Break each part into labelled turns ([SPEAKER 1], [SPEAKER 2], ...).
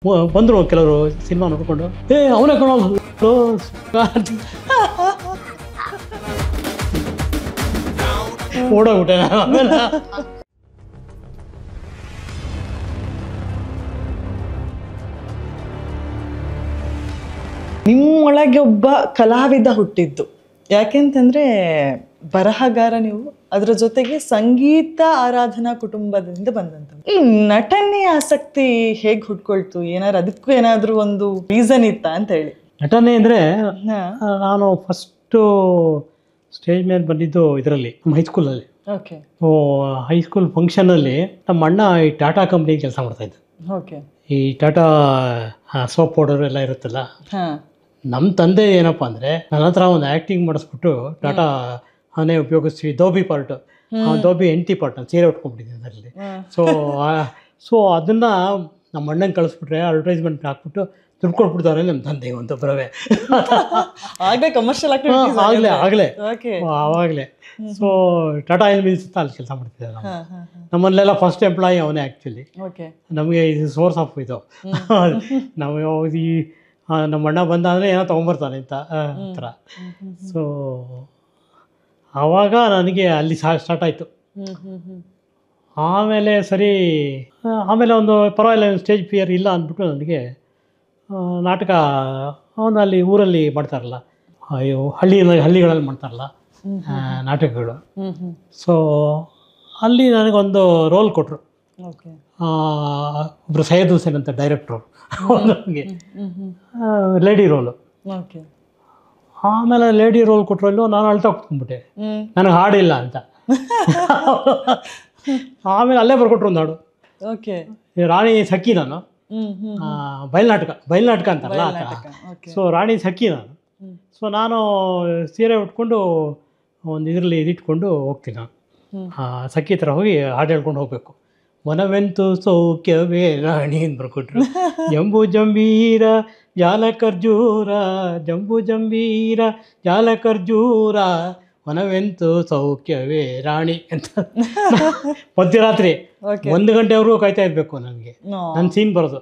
[SPEAKER 1] ಬಂದರು ಕೆಲವರು ಸಿನಿಮಾ ನೋಡ್ಕೊಂಡು ಅವನೇ ಕಣೋ ಓಡೋಗ್ಬಿಟ್ಟೆ ಆಮೇಲೆ
[SPEAKER 2] ನಿಮ್ಮೊಳಗೆ ಒಬ್ಬ ಕಲಾವಿದ ಹುಟ್ಟಿದ್ದು ಯಾಕೆಂತಂದ್ರೆ ಬರಹಗಾರ ನೀವು, ಅದರ ಜೊತೆಗೆ ಸಂಗೀತ ಆರಾಧನಾ ಕುಟುಂಬದಿಂದ ಬಂದಂತ. ಈ ನಟನೆ ಆಸಕ್ತಿ ಹೇಗೆ ಹುಟ್ಕೊಳ್ತು? ಅದಕ್ಕೂ ಏನಾದ್ರೂ ಒಂದು ರೀಸನ್ ಇತ್ತಾ ಅಂತ ಹೇಳಿ.
[SPEAKER 1] ನಟನೆ ಅಂದರೆ ನಾನು ಫಸ್ಟು ಸ್ಟೇಜ್ ಮೇಲೆ ಬಂದಿದ್ದು ಇದರಲ್ಲಿ ನಮ್ಮ ಹೈಸ್ಕೂಲಲ್ಲಿ.
[SPEAKER 2] ಓಕೆ.
[SPEAKER 1] ಹೈಸ್ಕೂಲ್ ಫಂಕ್ಷನಲ್ಲಿ ನಮ್ಮ ಅಣ್ಣ ಈ ಟಾಟಾ ಕಂಪ್ನಿ ಕೆಲಸ ಮಾಡ್ತಾಯಿದ್ದು.
[SPEAKER 2] ಓಕೆ.
[SPEAKER 1] ಈ ಟಾಟಾ ಸೋಪ್ ಪೌಡರ್ ಎಲ್ಲ ಇರುತ್ತಲ್ಲ, ನಮ್ಮ ತಂದೆ ಏನಪ್ಪ ಅಂದರೆ ನನ್ನ ಹತ್ರ ಒಂದು ಆ್ಯಕ್ಟಿಂಗ್ ಮಾಡಿಸ್ಬಿಟ್ಟು ಟಾಟಾ ಆನೆ ಉಪಯೋಗಿಸ್ತೀವಿ ದೋಬಿ ಪಾರ್ಟ್, ದೋಬಿ ಎಂಟಿ ಪಾರ್ಟ್ ನಾನು ಸೀರೆ ಉಟ್ಕೊಂಡ್ಬಿಟ್ಟಿದ್ದೀನಿ ಅದರಲ್ಲಿ. ಸೊ ಅದನ್ನು ನಮ್ಮ ಅಣ್ಣಂಗೆ ಕಳಿಸ್ಬಿಟ್ರೆ ಅಡ್ವರ್ಟೈಸ್ಮೆಂಟ್ ಹಾಕ್ಬಿಟ್ಟು ದುಡ್ಡು ಕೊಟ್ಬಿಡ್ತಾರೆ ನಮ್ಮ ತಂದೆ ಒಂದು ಬರವೇ.
[SPEAKER 2] ಆಗಲೇ ಕಮರ್ಷಿಯಲ್
[SPEAKER 1] ಆಗಲೇ ಆವಾಗಲೇ. ಸೊ ಟಾಟಾ ಆಯಿಲ್ ಮಿಲ್ಸ್ ಅಂತ ಅಲ್ಲಿ ಕೆಲಸ ಮಾಡ್ತಿದ್ದೆ ನಾವು. ನಮ್ಮಲ್ಲೆಲ್ಲ ಫಸ್ಟ್ ಎಂಪ್ಲಾಯಿ ಅವನೇ ಆ್ಯಕ್ಚುಲಿ. ನಮಗೆ ಇದು ಸೋರ್ಸ್ ಆಫ್ ಇದು ನಾವು ಈ ನಮ್ಮ ಅಣ್ಣ ಬಂದ ಅಂದರೆ ಏನೋ ತೊಗೊಂಬರ್ತಾನೆ ಅಂತ ಥರ. ಸೊ ಆವಾಗ ನನಗೆ ಅಲ್ಲಿ ಸ್ಟಾರ್ಟ್ ಆಯಿತು. ಆಮೇಲೆ ಸರಿ, ಆಮೇಲೆ ಒಂದು ಪರವಾಗಿಲ್ಲ ಸ್ಟೇಜ್ ಫಿಯರ್ ಇಲ್ಲ ಅಂದ್ಬಿಟ್ಟು ನನಗೆ ನಾಟಕ ಒಂದು ಅಲ್ಲಿ ಊರಲ್ಲಿ ಮಾಡ್ತಾರಲ್ಲ, ಹಳ್ಳಿಗಳಲ್ಲಿ ಮಾಡ್ತಾರಲ್ಲ ನಾಟಕಗಳು. ಸೊ ಅಲ್ಲಿ ನನಗೊಂದು ರೋಲ್ ಕೊಟ್ಟರು. ಒಬ್ಬರು ಸೈಯದ್ ಹುಸೇನ್ ಅಂತ ಡೈರೆಕ್ಟ್ರು, ನನಗೆ ಲೇಡಿ ರೋಲು. ಆಮೇಲೆ ಲೇಡಿ ರೋಲ್ ಕೊಟ್ಟರಲ್ಲೂ ನಾನು ಅಳ್ತಾ ಕೂತ್ಕೊಂಡ್ಬಿಟ್ಟೆ, ನನಗೆ ಹಾಡಿಲ್ಲ ಅಂತ. ಆಮೇಲೆ ಅಲ್ಲೇ ಬರ್ಕೊಟ್ರು ಒಂದು ಹಾಡು. ರಾಣಿ ಸಖಿ, ನಾನು ಬಯಲ್ನಾಟಕ ಅಂತಾರಲ್ಲ. ಸೊ ರಾಣಿ ಸಖಿ ನಾನು. ಸೊ ನಾನು ಸೀರೆ ಉಟ್ಕೊಂಡು ಒಂದು ಇದರಲ್ಲಿ ಇದಿಟ್ಕೊಂಡು ಹೋಗ್ತೀನಿ ನಾನು. ಸಖಿ ಥರ ಹೋಗಿ ಹಾಡು ಹೇಳ್ಕೊಂಡು ಹೋಗಬೇಕು. ಮನವೆಂತು ಸೌಖ್ಯವೇ ರಾಣಿ ಅಂತ ಬರ್ಕೊಟ್ರು. ಜಂಬೂ ಜಂಬೀರ ಜಾಲ ಖರ್ಜೂರ, ಜಂಬೂ ಜಂಬೀರ ಜಾಲ ಖರ್ಜೂರ, ಮನವೆಂತು ಸೌಖ್ಯವೇ ರಾಣಿ ಅಂತ. ಮಧ್ಯರಾತ್ರಿ 1 ಗಂಟೆವರೆಗೂ ಕಾಯ್ತಾ ಇರಬೇಕು ನನಗೆ, ನನ್ನ ಸೀನ್ ಬರೋದು.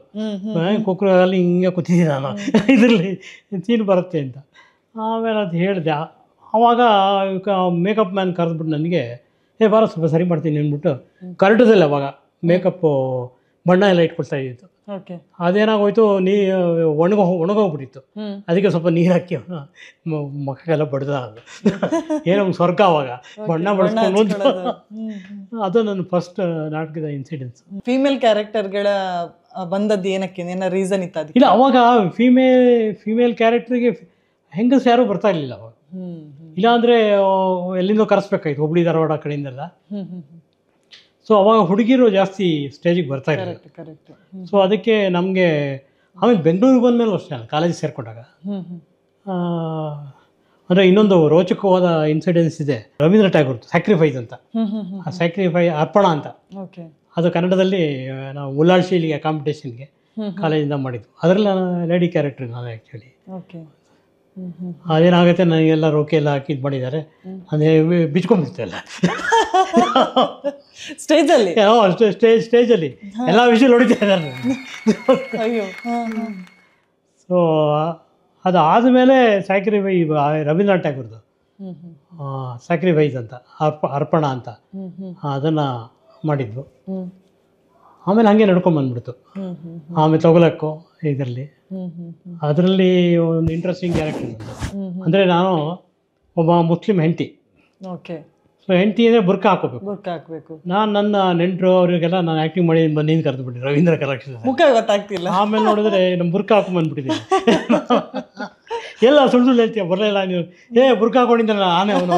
[SPEAKER 1] ಕುಕ್ಕರಲ್ಲಿ ಹಿಂಗೆ ಕೂತಿದ್ದೀನಿ ನಾನು, ಇದರಲ್ಲಿ ಸೀನ್ ಬರುತ್ತೆ ಅಂತ. ಆಮೇಲೆ ಅದು ಹೇಳಿದೆ. ಆವಾಗ ಮೇಕಪ್ ಮ್ಯಾನ್ ಕರೆದ್ಬಿಟ್ಟು ನನಗೆ ಬಾರ ಸ್ವಲ್ಪ ಸರಿ ಮಾಡ್ತೀನಿ ಅಂದ್ಬಿಟ್ಟು ಕರೆಕ್ಟದಲ್ಲ. ಅವಾಗ ಮೇಕಪ್ಪು ಬಣ್ಣ ಎಲ್ಲ ಇಟ್ಕೊಳ್ತಾ ಇದ್ದಿತ್ತು. ಅದೇನಾಗೋಯ್ತು, ಒಣಗೋಗ್ಬಿಟ್ಟಿತ್ತು. ಅದಕ್ಕೆ ಸ್ವಲ್ಪ ನೀರು ಹಾಕಿ ಮಕ್ಕಳೆಲ್ಲ ಬಡ್ದ. ಅದು ಏನೋ ಸ್ವರ್ಗ ಅವಾಗ ಬಣ್ಣ ಬಡಿಸ್ಕೊಂಡು. ಅದು ನನ್ನ ಫಸ್ಟ್ ನಾಟಕದ ಇನ್ಸಿಡೆನ್ಸ್.
[SPEAKER 2] ಫೀಮೇಲ್ ಕ್ಯಾರೆಕ್ಟರ್ಗಳ ಬಂದದ್ದು ಏನಕ್ಕೆ, ಏನೋ ರೀಸನ್ ಇತ್ತು?
[SPEAKER 1] ಇಲ್ಲ, ಅವಾಗ ಫೀಮೇಲ್ ಕ್ಯಾರೆಕ್ಟರ್ಗೆ ಹೆಂಗಸ್ ಯಾರೂ ಬರ್ತಾ ಇರಲಿಲ್ಲ ಅವಾಗ. ಇಲ್ಲಾಂದರೆ ಎಲ್ಲಿಂದೋ ಕರೆಸ್ಬೇಕಾಯ್ತು, ಹುಬ್ಳಿ ಧಾರವಾಡ ಕಡೆಯಿಂದೆಲ್ಲ. ಸೊ ಅವಾಗ ಹುಡುಗಿರು ಜಾಸ್ತಿ ಸ್ಟೇಜಿಗೆ ಬರ್ತಾ ಇರಲಿಲ್ಲ. ಸೊ ಅದಕ್ಕೆ ನಮಗೆ ಆಮೇಲೆ ಬೆಂಗಳೂರಿಗೆ ಬಂದಮೇಲೂ ಅಷ್ಟೇ, ನಾನು ಕಾಲೇಜಿಗೆ ಸೇರಿಕೊಂಡಾಗ ಅಂದರೆ ಇನ್ನೊಂದು ರೋಚಕವಾದ ಇನ್ಸಿಡೆನ್ಸ್ ಇದೆ. ರವೀಂದ್ರ ಟ್ಯಾಗೋರ್ದು ಸ್ಯಾಕ್ರಿಫೈಸ್ ಅಂತ, ಅರ್ಪಣ ಅಂತ. ಅದು ಕನ್ನಡದಲ್ಲಿ ನಾವು ಉಲ್ಲಾಳ್ ಶೀಲಿಗೆ ಕಾಂಪಿಟೇಷನ್ಗೆ ಕಾಲೇಜಿಂದ ಮಾಡಿದ್ದು. ಅದರಲ್ಲಿ ನಾನು ಲೇಡಿ ಕ್ಯಾರೆಕ್ಟರ್ ನಾನು ಆ್ಯಕ್ಚುಲಿ. ಅದೇನಾಗುತ್ತೆ, ನನಗೆಲ್ಲ ರೋಕೆ ಎಲ್ಲ ಹಾಕಿ ಇದು ಮಾಡಿದ್ದಾರೆ. ಅದೇ ಬಿಚ್ಕೊಂಡ್ಬಿಡ್ತೆ ಎಲ್ಲ
[SPEAKER 2] ಸ್ಟೇಜಲ್ಲಿ.
[SPEAKER 1] ಸ್ಟೇಜಲ್ಲಿ ಎಲ್ಲ ವಿಷಯ ಹೊಡಿತಾ ಇದ್ದಾರೆ. ಸೊ ಅದಾದಮೇಲೆ ರವೀಂದ್ರನಾಥ್ ಟ್ಯಾಗೋರ್ದು ಸ್ಯಾಕ್ರಿಫೈಸ್ ಅಂತ, ಅರ್ಪಣ ಅಂತ, ಅದನ್ನು ಮಾಡಿದ್ವು. ಆಮೇಲೆ ಹಾಗೆ ನಡ್ಕೊಂಡ್ಬಂದ್ಬಿಡ್ತು. ಆಮೇಲೆ ತಗೊಳಕ್ಕೋ ಇದರಲ್ಲಿ ಅದರಲ್ಲಿ ಒಂದು ಇಂಟ್ರೆಸ್ಟಿಂಗ್ ಕ್ಯಾರೆಕ್ಟರ್ ಅಂದರೆ, ನಾನು ಒಬ್ಬ ಮುಸ್ಲಿಂ ಹೆಂಡತಿ. ಸೊ ಹೆಂಡತಿ ಅಂದರೆ ಬುರ್ಕ ಹಾಕೋಬೇಕು. ನಾನು ನನ್ನ ನೆಂಟರು ಅವರಿಗೆಲ್ಲ ನಾನು ಆ್ಯಕ್ಟಿಂಗ್ ಮಾಡಿ ಬಂದು ಕರೆದು ಬಿಟ್ಟಿದ್ದೆ ರವೀಂದ್ರ ಕಲೆಕ್ಷನ್.
[SPEAKER 2] ಮುಖ ಗೊತ್ತಾಗ್ತಿಲ್ಲ.
[SPEAKER 1] ಆಮೇಲೆ ನೋಡಿದ್ರೆ ನಮ್ಮ ಬುರ್ಕ ಹಾಕೊಂಡ್ಬಂದ್ಬಿಟ್ಟಿದ್ದೀನಿ. ಎಲ್ಲ ಸುಳ್ಳು ಹೇಳ್ತೀಯ, ಬರಲಿಲ್ಲ ನೀವು, ಬುರ್ಕ ಹಾಕೊಂಡಿದ್ದಲ್ಲ ಆನೆ ಅವನು.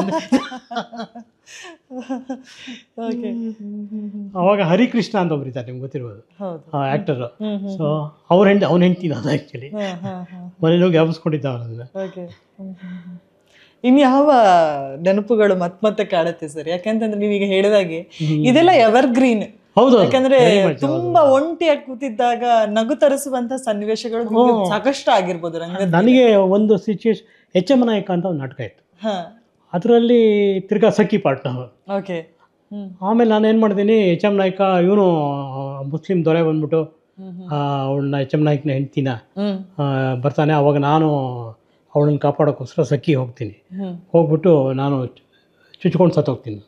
[SPEAKER 1] ಅವಾಗ ಹರಿಕೃಷ್ಣ ಅಂತ ಒಬ್ರು ಇದ್ದಾರೆ, ನಿಮ್ಗೆ ಗೊತ್ತಿರ್ಬೋದು, ಆ್ಯಕ್ಟರು. ಸೊ ಅವ್ನ ಹೆಂಡ್ತಿ ನಾನು ಆ್ಯಕ್ಚುಲಿ ಮನೇಲಿ ಹೋಗಿ ವ್ಯಾಪಿಸ್ಕೊಂಡಿದ್ದ ಅವನನ್ನ.
[SPEAKER 2] ಇನ್ಯಾವ ನೆನಪುಗಳು ಮತ್ತೆ ಕಾಡುತ್ತೆ ಸರ್? ಯಾಕಂತಂದ್ರೆ ನೀವೀಗ ಹೇಳಿದಾಗೆ ಇದೆಲ್ಲ ಎವರ್ಗ್ರೀನ್.
[SPEAKER 1] ಹೌದು,
[SPEAKER 2] ಯಾಕಂದ್ರೆ ತುಂಬಾ ಒಂಟಿಯಾಗಿ ಕೂತಿದ್ದಾಗ ನಗು ತರಿಸುವಂತ ಸನ್ನಿವೇಶಗಳು ಸಾಕಷ್ಟು ಆಗಿರ್ಬೋದು.
[SPEAKER 1] ನನಗೆ ಒಂದು ಸಿಚುವೇಶನ್, HM ನಾಯಕ ಅಂತ ಒಂದು ನಾಟಕ ಇತ್ತು. ಅದರಲ್ಲಿ ತಿರ್ಗಾ ಸಖಿ ಪಾರ್ಟ್ ನಾವು. ಆಮೇಲೆ ನಾನು ಏನು ಮಾಡ್ತೀನಿ, HM ನಾಯಕ ಇವನು ಮುಸ್ಲಿಂ ದೊರೆ ಬಂದ್ಬಿಟ್ಟು ಅವಳನ್ನ ಎಚ್ ಎಮ್ ನಾಯ್ಕನ ಹೆಂಡ್ತಿನ ಬರ್ತಾನೆ. ಅವಾಗ ನಾನು ಅವಳನ್ನ ಕಾಪಾಡೋಕ್ಕೋಸ್ಕರ ಸಖಿ ಹೋಗ್ತೀನಿ. ಹೋಗ್ಬಿಟ್ಟು ನಾನು ಚುಚ್ಕೊಂಡು ಸತ್ತೋಗ್ತೀನಿ.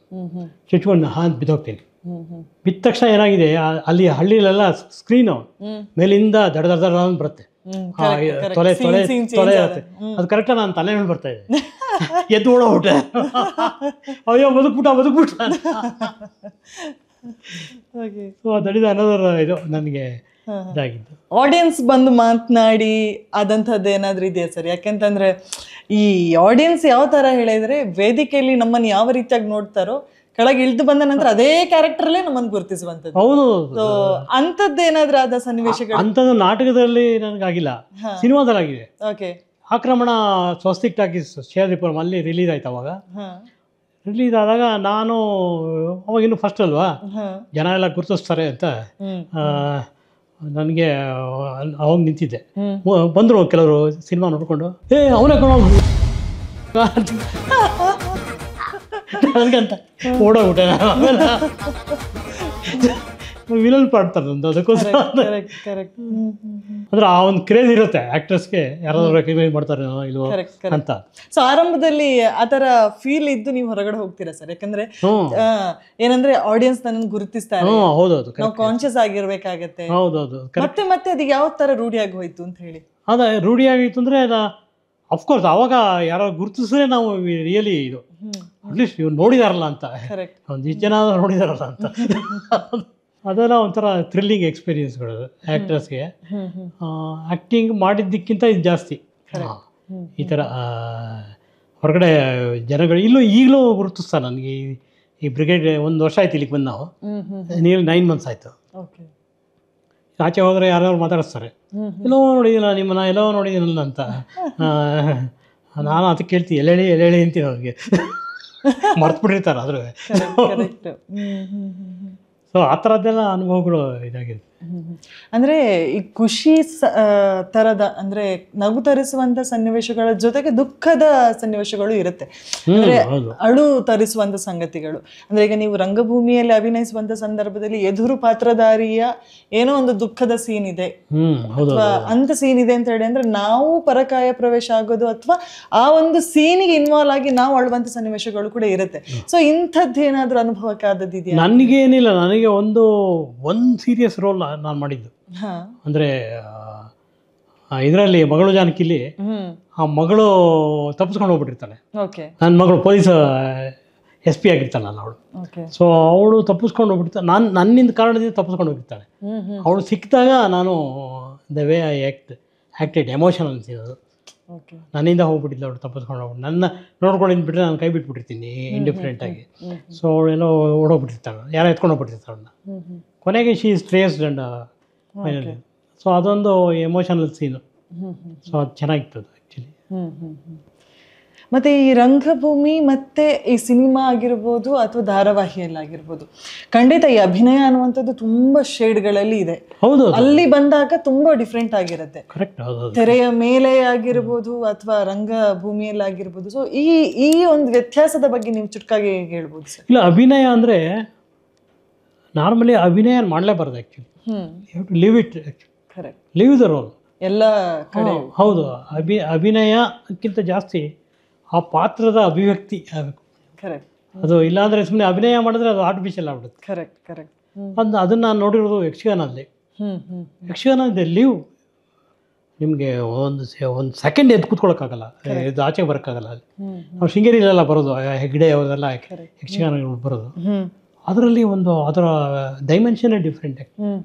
[SPEAKER 1] ಚುಚ್ಕೊಂಡು ಬಿದ್ದೋಗ್ತೀನಿ. ಬಿದ್ದ ತಕ್ಷಣ ಏನಾಗಿದೆ, ಅಲ್ಲಿ ಹಳ್ಳಿಲೆಲ್ಲ ಸ್ಕ್ರೀನು ಮೇಲಿಂದ ದಡ ದಡ ದಡ ಅಂತ ಬರುತ್ತೆ, ತೊಲೆ ತೊಲೆ ತೊಲೆ ಇರುತ್ತೆ. ಅದು ಕರೆಕ್ಟಾಗಿ ನಾನು ತಲೆ ಮೇಲೆ ಬರ್ತಾ ಇದೆ. ಎದ್ದು ಓಡೋಗ್ಬಿಟ್ಟೆ. ಅಯ್ಯೋ ಬದುಕ್ಬಿಟ್ಟ. ಸೊ ದಡಿದ ಅನ್ನೋದರ ಇದು ನನಗೆ ಇದಾಗಿದ್ದು.
[SPEAKER 2] ಆಡಿಯನ್ಸ್ ಬಂದು ಮಾತನಾಡಿ ಆದಂಥದ್ದು ಏನಾದ್ರೂ ಇದೆಯಾ ಸರ್? ಯಾಕೆಂತಂದ್ರೆ ಈ ಆಡಿಯನ್ಸ್ ಯಾವ ತರ ಹೇಳಿದ್ರೆ, ವೇದಿಕೆಯಲ್ಲಿ ನಮ್ಮನ್ನು ಯಾವ ರೀತಿಯಾಗಿ ನೋಡ್ತಾರೋ ಕೆಳಗೆ ಇಳಿದು ಬಂದ ನಂತರ ಅದೇ ಕ್ಯಾರೆಕ್ಟರ್ಲೇ ನಮ್ಮನ್ನು ಗುರುತಿಸುವಂಥದ್ದು.
[SPEAKER 1] ಹೌದು.
[SPEAKER 2] ಸೊ ಅಂಥದ್ದೇನಾದ್ರೂ ಆದ ಸನ್ನಿವೇಶಗಳು?
[SPEAKER 1] ಅಂಥದ್ದು ನಾಟಕದಲ್ಲಿ ನನಗಾಗಿಲ್ಲ, ಸಿನಿಮಾದಲ್ಲಾಗಿದೆ.
[SPEAKER 2] ಓಕೆ.
[SPEAKER 1] ಆಕ್ರಮಣ ಸ್ವಸ್ತಿಕ್ ಟಾಕೀಸ್ ಶೇರ್ರಿಪುರಂ ಅಲ್ಲಿ ರಿಲೀಸ್ ಆಯ್ತು. ಅವಾಗ ರಿಲೀಸ್ ಆದಾಗ ನಾನು ಅವಾಗ ಇನ್ನು ಫಸ್ಟ್ ಅಲ್ವಾ, ಜನ ಎಲ್ಲ ಗುರುತಿಸ್ತಾರೆ ಅಂತ ನನಗೆ ಅವಾಗ ನಿಂತಿದ್ದೆ. ಬಂದರು ಕೆಲವರು ಸಿನಿಮಾ ನೋಡ್ಕೊಂಡು, ಅವನೇ ನನಗಂತ ಓಡೋಗ್ಬಿಟ್ಟೆ. ಆಮೇಲೆ ವಿಲನ್ ಪಾಡ್ತಾರೆ ಒಂದು, ಅದಕ್ಕೋಸ್ಕರ ಅಂದ್ರೆ ಆ ಒಂದು ಕ್ರೇಜ್ ಇರುತ್ತೆ ಆಕ್ಟರ್ಸ್ಗೆ, ಯಾರಾದ್ರೂ ರೆಕಗ್ನೈಸ್ ಮಾಡ್ತಾರೆ ಇಲ್ವೋ ಅಂತ.
[SPEAKER 2] ಸೊ ಆರಂಭದಲ್ಲಿ ಆತರ ಫೀಲ್ ಇದ್ದು ನೀವು ಹೊರಗಡೆ ಹೋಗ್ತೀರಾ ಸರ್? ಯಾಕಂದ್ರೆ ಏನಂದ್ರೆ ಆಡಿಯನ್ಸ್ ನನ್ನ ಗುರುತಿಸ್ತಾರೆ,
[SPEAKER 1] ಹೌದೌದು,
[SPEAKER 2] ನಾವು ಕಾನ್ಶಿಯಸ್ ಆಗಿರ್ಬೇಕಾಗತ್ತೆ.
[SPEAKER 1] ಹೌದೌದು.
[SPEAKER 2] ಮತ್ತೆ ಅದಕ್ಕೆ ಯಾವ ತರ ರೂಢಿಯಾಗಿ ಹೋಯ್ತು ಅಂತ ಹೇಳಿ?
[SPEAKER 1] ಅದ ರೂಢಿಯಾಗಿತ್ತು ಅಂದ್ರೆ ಅಫ್ಕೋರ್ಸ್ ಅವಾಗ ಯಾರು ಗುರುತಿಸಿದ್ರೆ ನಾವು ರಿಯಲಿ ಇದು ಅಟ್ಲೀಸ್ಟ್ ಇವ್ರು ನೋಡಿದಾರಲ್ಲ ಅಂತ, ಒಂದಿಷ್ಟು ಜನ ನೋಡಿದಾರಲ್ಲ ಅಂತ, ಅದೆಲ್ಲ ಒಂಥರ ಥ್ರಿಲ್ಲಿಂಗ್ ಎಕ್ಸ್ಪೀರಿಯನ್ಸ್ಗಳು ಆ್ಯಕ್ಟರ್ಸ್ಗೆ. ಆ್ಯಕ್ಟಿಂಗ್ ಮಾಡಿದ್ದಕ್ಕಿಂತ ಇದು ಜಾಸ್ತಿ ಈ ಥರ ಹೊರಗಡೆ ಜನಗಳು ಈಗಲೂ ಗುರುತಿಸ್ತಾರೆ ನನಗೆ. ಈ ಬ್ರಿಗೇಡ್ 1 ವರ್ಷ ಆಯ್ತು ಇಲ್ಲಿಗೆ ಬಂದು, ನಾವು ನಿಯರ್ಲಿ 9 months ಆಯಿತು. ಆಚೆ ಹೋದರೆ ಯಾರ್ಯಾರು ಮಾತಾಡಿಸ್ತಾರೆ, ಎಲ್ಲೋ ನೋಡಿದ್ದೀನ ನಿಮ್ಮನ್ನ, ಎಲ್ಲೋ ನೋಡಿದ್ದೀನಲ್ಲ ಅಂತ. ನಾನು ಅದಕ್ಕೆ ಕೇಳ್ತೀನಿ, ಎಲ್ಲೆಳಿ ಅಂತೀನಿ ಅವ್ರಿಗೆ. ಮರ್ತು ಬಿಟ್ಟಿರ್ತಾರೆ ಆದ್ರೂ. ಸೊ ಆ ಥರದ್ದೆಲ್ಲ ಅನುಭವಗಳು ಇದಾಗಿದೆ.
[SPEAKER 2] ಅಂದ್ರೆ ಈ ಖುಷಿ ತರದ ಅಂದ್ರೆ ನಗು ತರಿಸುವಂತ ಸನ್ನಿವೇಶಗಳ ಜೊತೆಗೆ ದುಃಖದ ಸನ್ನಿವೇಶಗಳು ಇರುತ್ತೆ. ಅಂದ್ರೆ ಅಳು ತರಿಸುವಂತ ಸಂಗತಿಗಳು. ಅಂದ್ರೆ ಈಗ ನೀವು ರಂಗಭೂಮಿಯಲ್ಲಿ ಅಭಿನಯಿಸುವಂತ ಸಂದರ್ಭದಲ್ಲಿ ಎದುರು ಪಾತ್ರಧಾರಿಯ ಏನೋ ಒಂದು ದುಃಖದ ಸೀನ್ ಇದೆ ಅಥವಾ ಅಂತ ಸೀನ್ ಇದೆ ಅಂತ ಹೇಳಿ ಅಂದ್ರೆ ನಾವು ಪರಕಾಯ ಪ್ರವೇಶ ಆಗೋದು ಅಥವಾ ಆ ಒಂದು ಸೀನಿಗೆ ಇನ್ವಾಲ್ವ್ ಆಗಿ ನಾವು ಅಳುವಂತ ಸನ್ನಿವೇಶಗಳು ಕೂಡ ಇರುತ್ತೆ. ಸೊ ಇಂಥದ್ದು ಏನಾದ್ರೂ ಅನುಭವಕ್ಕೆ ಆದದ್ದಿದೆಯಾ?
[SPEAKER 1] ನನಗೇನಿಲ್ಲ, ನನಗೆ ಒಂದು ಸೀರಿಯಸ್ ರೋಲ್ ನಾನು ಮಾಡಿದ್ದು. ಅಂದರೆ ಇದರಲ್ಲಿ ಮಗಳು ಜಾನಕಿಲಿ ಆ ಮಗಳು ತಪ್ಪಿಸ್ಕೊಂಡು ಹೋಗ್ಬಿಟ್ಟಿರ್ತಾಳೆ. ನನ್ನ ಮಗಳು ಪೊಲೀಸ್ SP ಆಗಿರ್ತಾಳಲ್ಲ ಅವಳು. ಸೊ ಅವಳು ತಪ್ಪಿಸ್ಕೊಂಡು ಹೋಗ್ಬಿಡ್ತಾಳೆ, ನನ್ನಿಂದ ಕಾರಣದಿಂದ ತಪ್ಪಿಸ್ಕೊಂಡು ಹೋಗಿರ್ತಾಳೆ. ಅವಳು ಸಿಕ್ಕಿದಾಗ ನಾನು the way I acted emotional ಅನ್ಸಿದ್ದು. ನನ್ನಿಂದ ಹೋಗ್ಬಿಟ್ಟಿದ್ದೆ ಅವಳು, ತಪ್ಪಿಸ್ಕೊಂಡು ಹೋಗ್ಬಿಟ್ಟು ನನ್ನ ನೋಡ್ಕೊಂಡಿದ್ಬಿಟ್ರೆ ನಾನು ಕೈ ಬಿಟ್ಬಿಟ್ಟಿರ್ತೀನಿ ಇಂಡಿಫ್ರೆಂಟಾಗಿ. ಸೊ ಅವಳೆಲ್ಲೋ ಓಡೋಗ್ಬಿಟ್ಟಿರ್ತಾಳೆ, ಯಾರೋ ಎತ್ಕೊಂಡು ಹೋಗ್ಬಿಟ್ಟಿರ್ತಾಳೆ ಅವಳನ್ನ. ಕೊನೆಗೆ she is traced and finally. So ಅದೊಂದು ಎಮೋಷನಲ್ ಸೀನು. ಸೊ ಅದು ಚೆನ್ನಾಗಿತ್ತು ಆ್ಯಕ್ಚುಲಿ.
[SPEAKER 2] ಮತ್ತು ಈ ರಂಗಭೂಮಿ ಮತ್ತು ಈ ಸಿನಿಮಾ ಆಗಿರ್ಬೋದು ಅಥವಾ ಧಾರಾವಾಹಿಯಲ್ಲಾಗಿರ್ಬೋದು, ಖಂಡಿತ ಈ ಅಭಿನಯ ಅನ್ನುವಂಥದ್ದು ತುಂಬ ಶೇಡ್ಗಳಲ್ಲಿ ಇದೆ.
[SPEAKER 1] ಹೌದು,
[SPEAKER 2] ಅಲ್ಲಿ ಬಂದಾಗ ತುಂಬ ಡಿಫ್ರೆಂಟ್ ಆಗಿರುತ್ತೆ.
[SPEAKER 1] ಕರೆಕ್ಟ್.
[SPEAKER 2] ತೆರೆಯ ಮೇಲೆ ಆಗಿರ್ಬೋದು ಅಥವಾ ರಂಗಭೂಮಿಯಲ್ಲಾಗಿರ್ಬೋದು. ಸೊ ಈ ಒಂದು ವ್ಯತ್ಯಾಸದ ಬಗ್ಗೆ ನೀವು ಚುಟ್ಕಾಗಿ ಹೇಳ್ಬೋದು ಸರ್?
[SPEAKER 1] ಇಲ್ಲ, ಅಭಿನಯ ಅಂದರೆ ನಾರ್ಮಲಿ ಅಭಿನಯ ಮಾಡಲೇಬಾರ್ದು actually. You have to live it, live the role
[SPEAKER 2] ಎಲ್ಲ ಕಡೆ.
[SPEAKER 1] ಹೌದು, ಅಭಿನಯಕ್ಕಿಂತ ಜಾಸ್ತಿ ಆ ಪಾತ್ರದ ಅಭಿವ್ಯಕ್ತಿ ಆಗಬೇಕು. ಅದು ಇಲ್ಲಾಂದರೆ ಸುಮ್ಮನೆ ಅಭಿನಯ ಮಾಡಿದ್ರೆ ಅದು ಆರ್ಟಿಫಿಷಿಯಲ್ ಆಗ್ಬಿಡುತ್ತೆ. ಅದನ್ನು ನಾನು ನೋಡಿರೋದು ಯಕ್ಷಗಾನದಲ್ಲಿ. ಯಕ್ಷಗಾನದ ಲಿವ್ ನಿಮಗೆ ಒಂದು ಸೆಕೆಂಡ್ ಎದ್ದು ಕೂತ್ಕೊಳ್ಳೋಕ್ಕಾಗಲ್ಲ, ಇದು ಆಚೆಗೆ ಬರೋಕ್ಕಾಗಲ್ಲ. ಅಲ್ಲಿ ನಾವು ಶೃಂಗೇರಿಲೆಲ್ಲ ಬರೋದು, ಹೆಗ್ಡೆ ಅವರೆಲ್ಲ ಯಕ್ಷಗಾನಗಳು ಬರೋದು, ಅದರಲ್ಲಿ ಅದರ ಡೈಮೆನ್ಷನ್ನೇ ಡಿಫ್ರೆಂಟ್.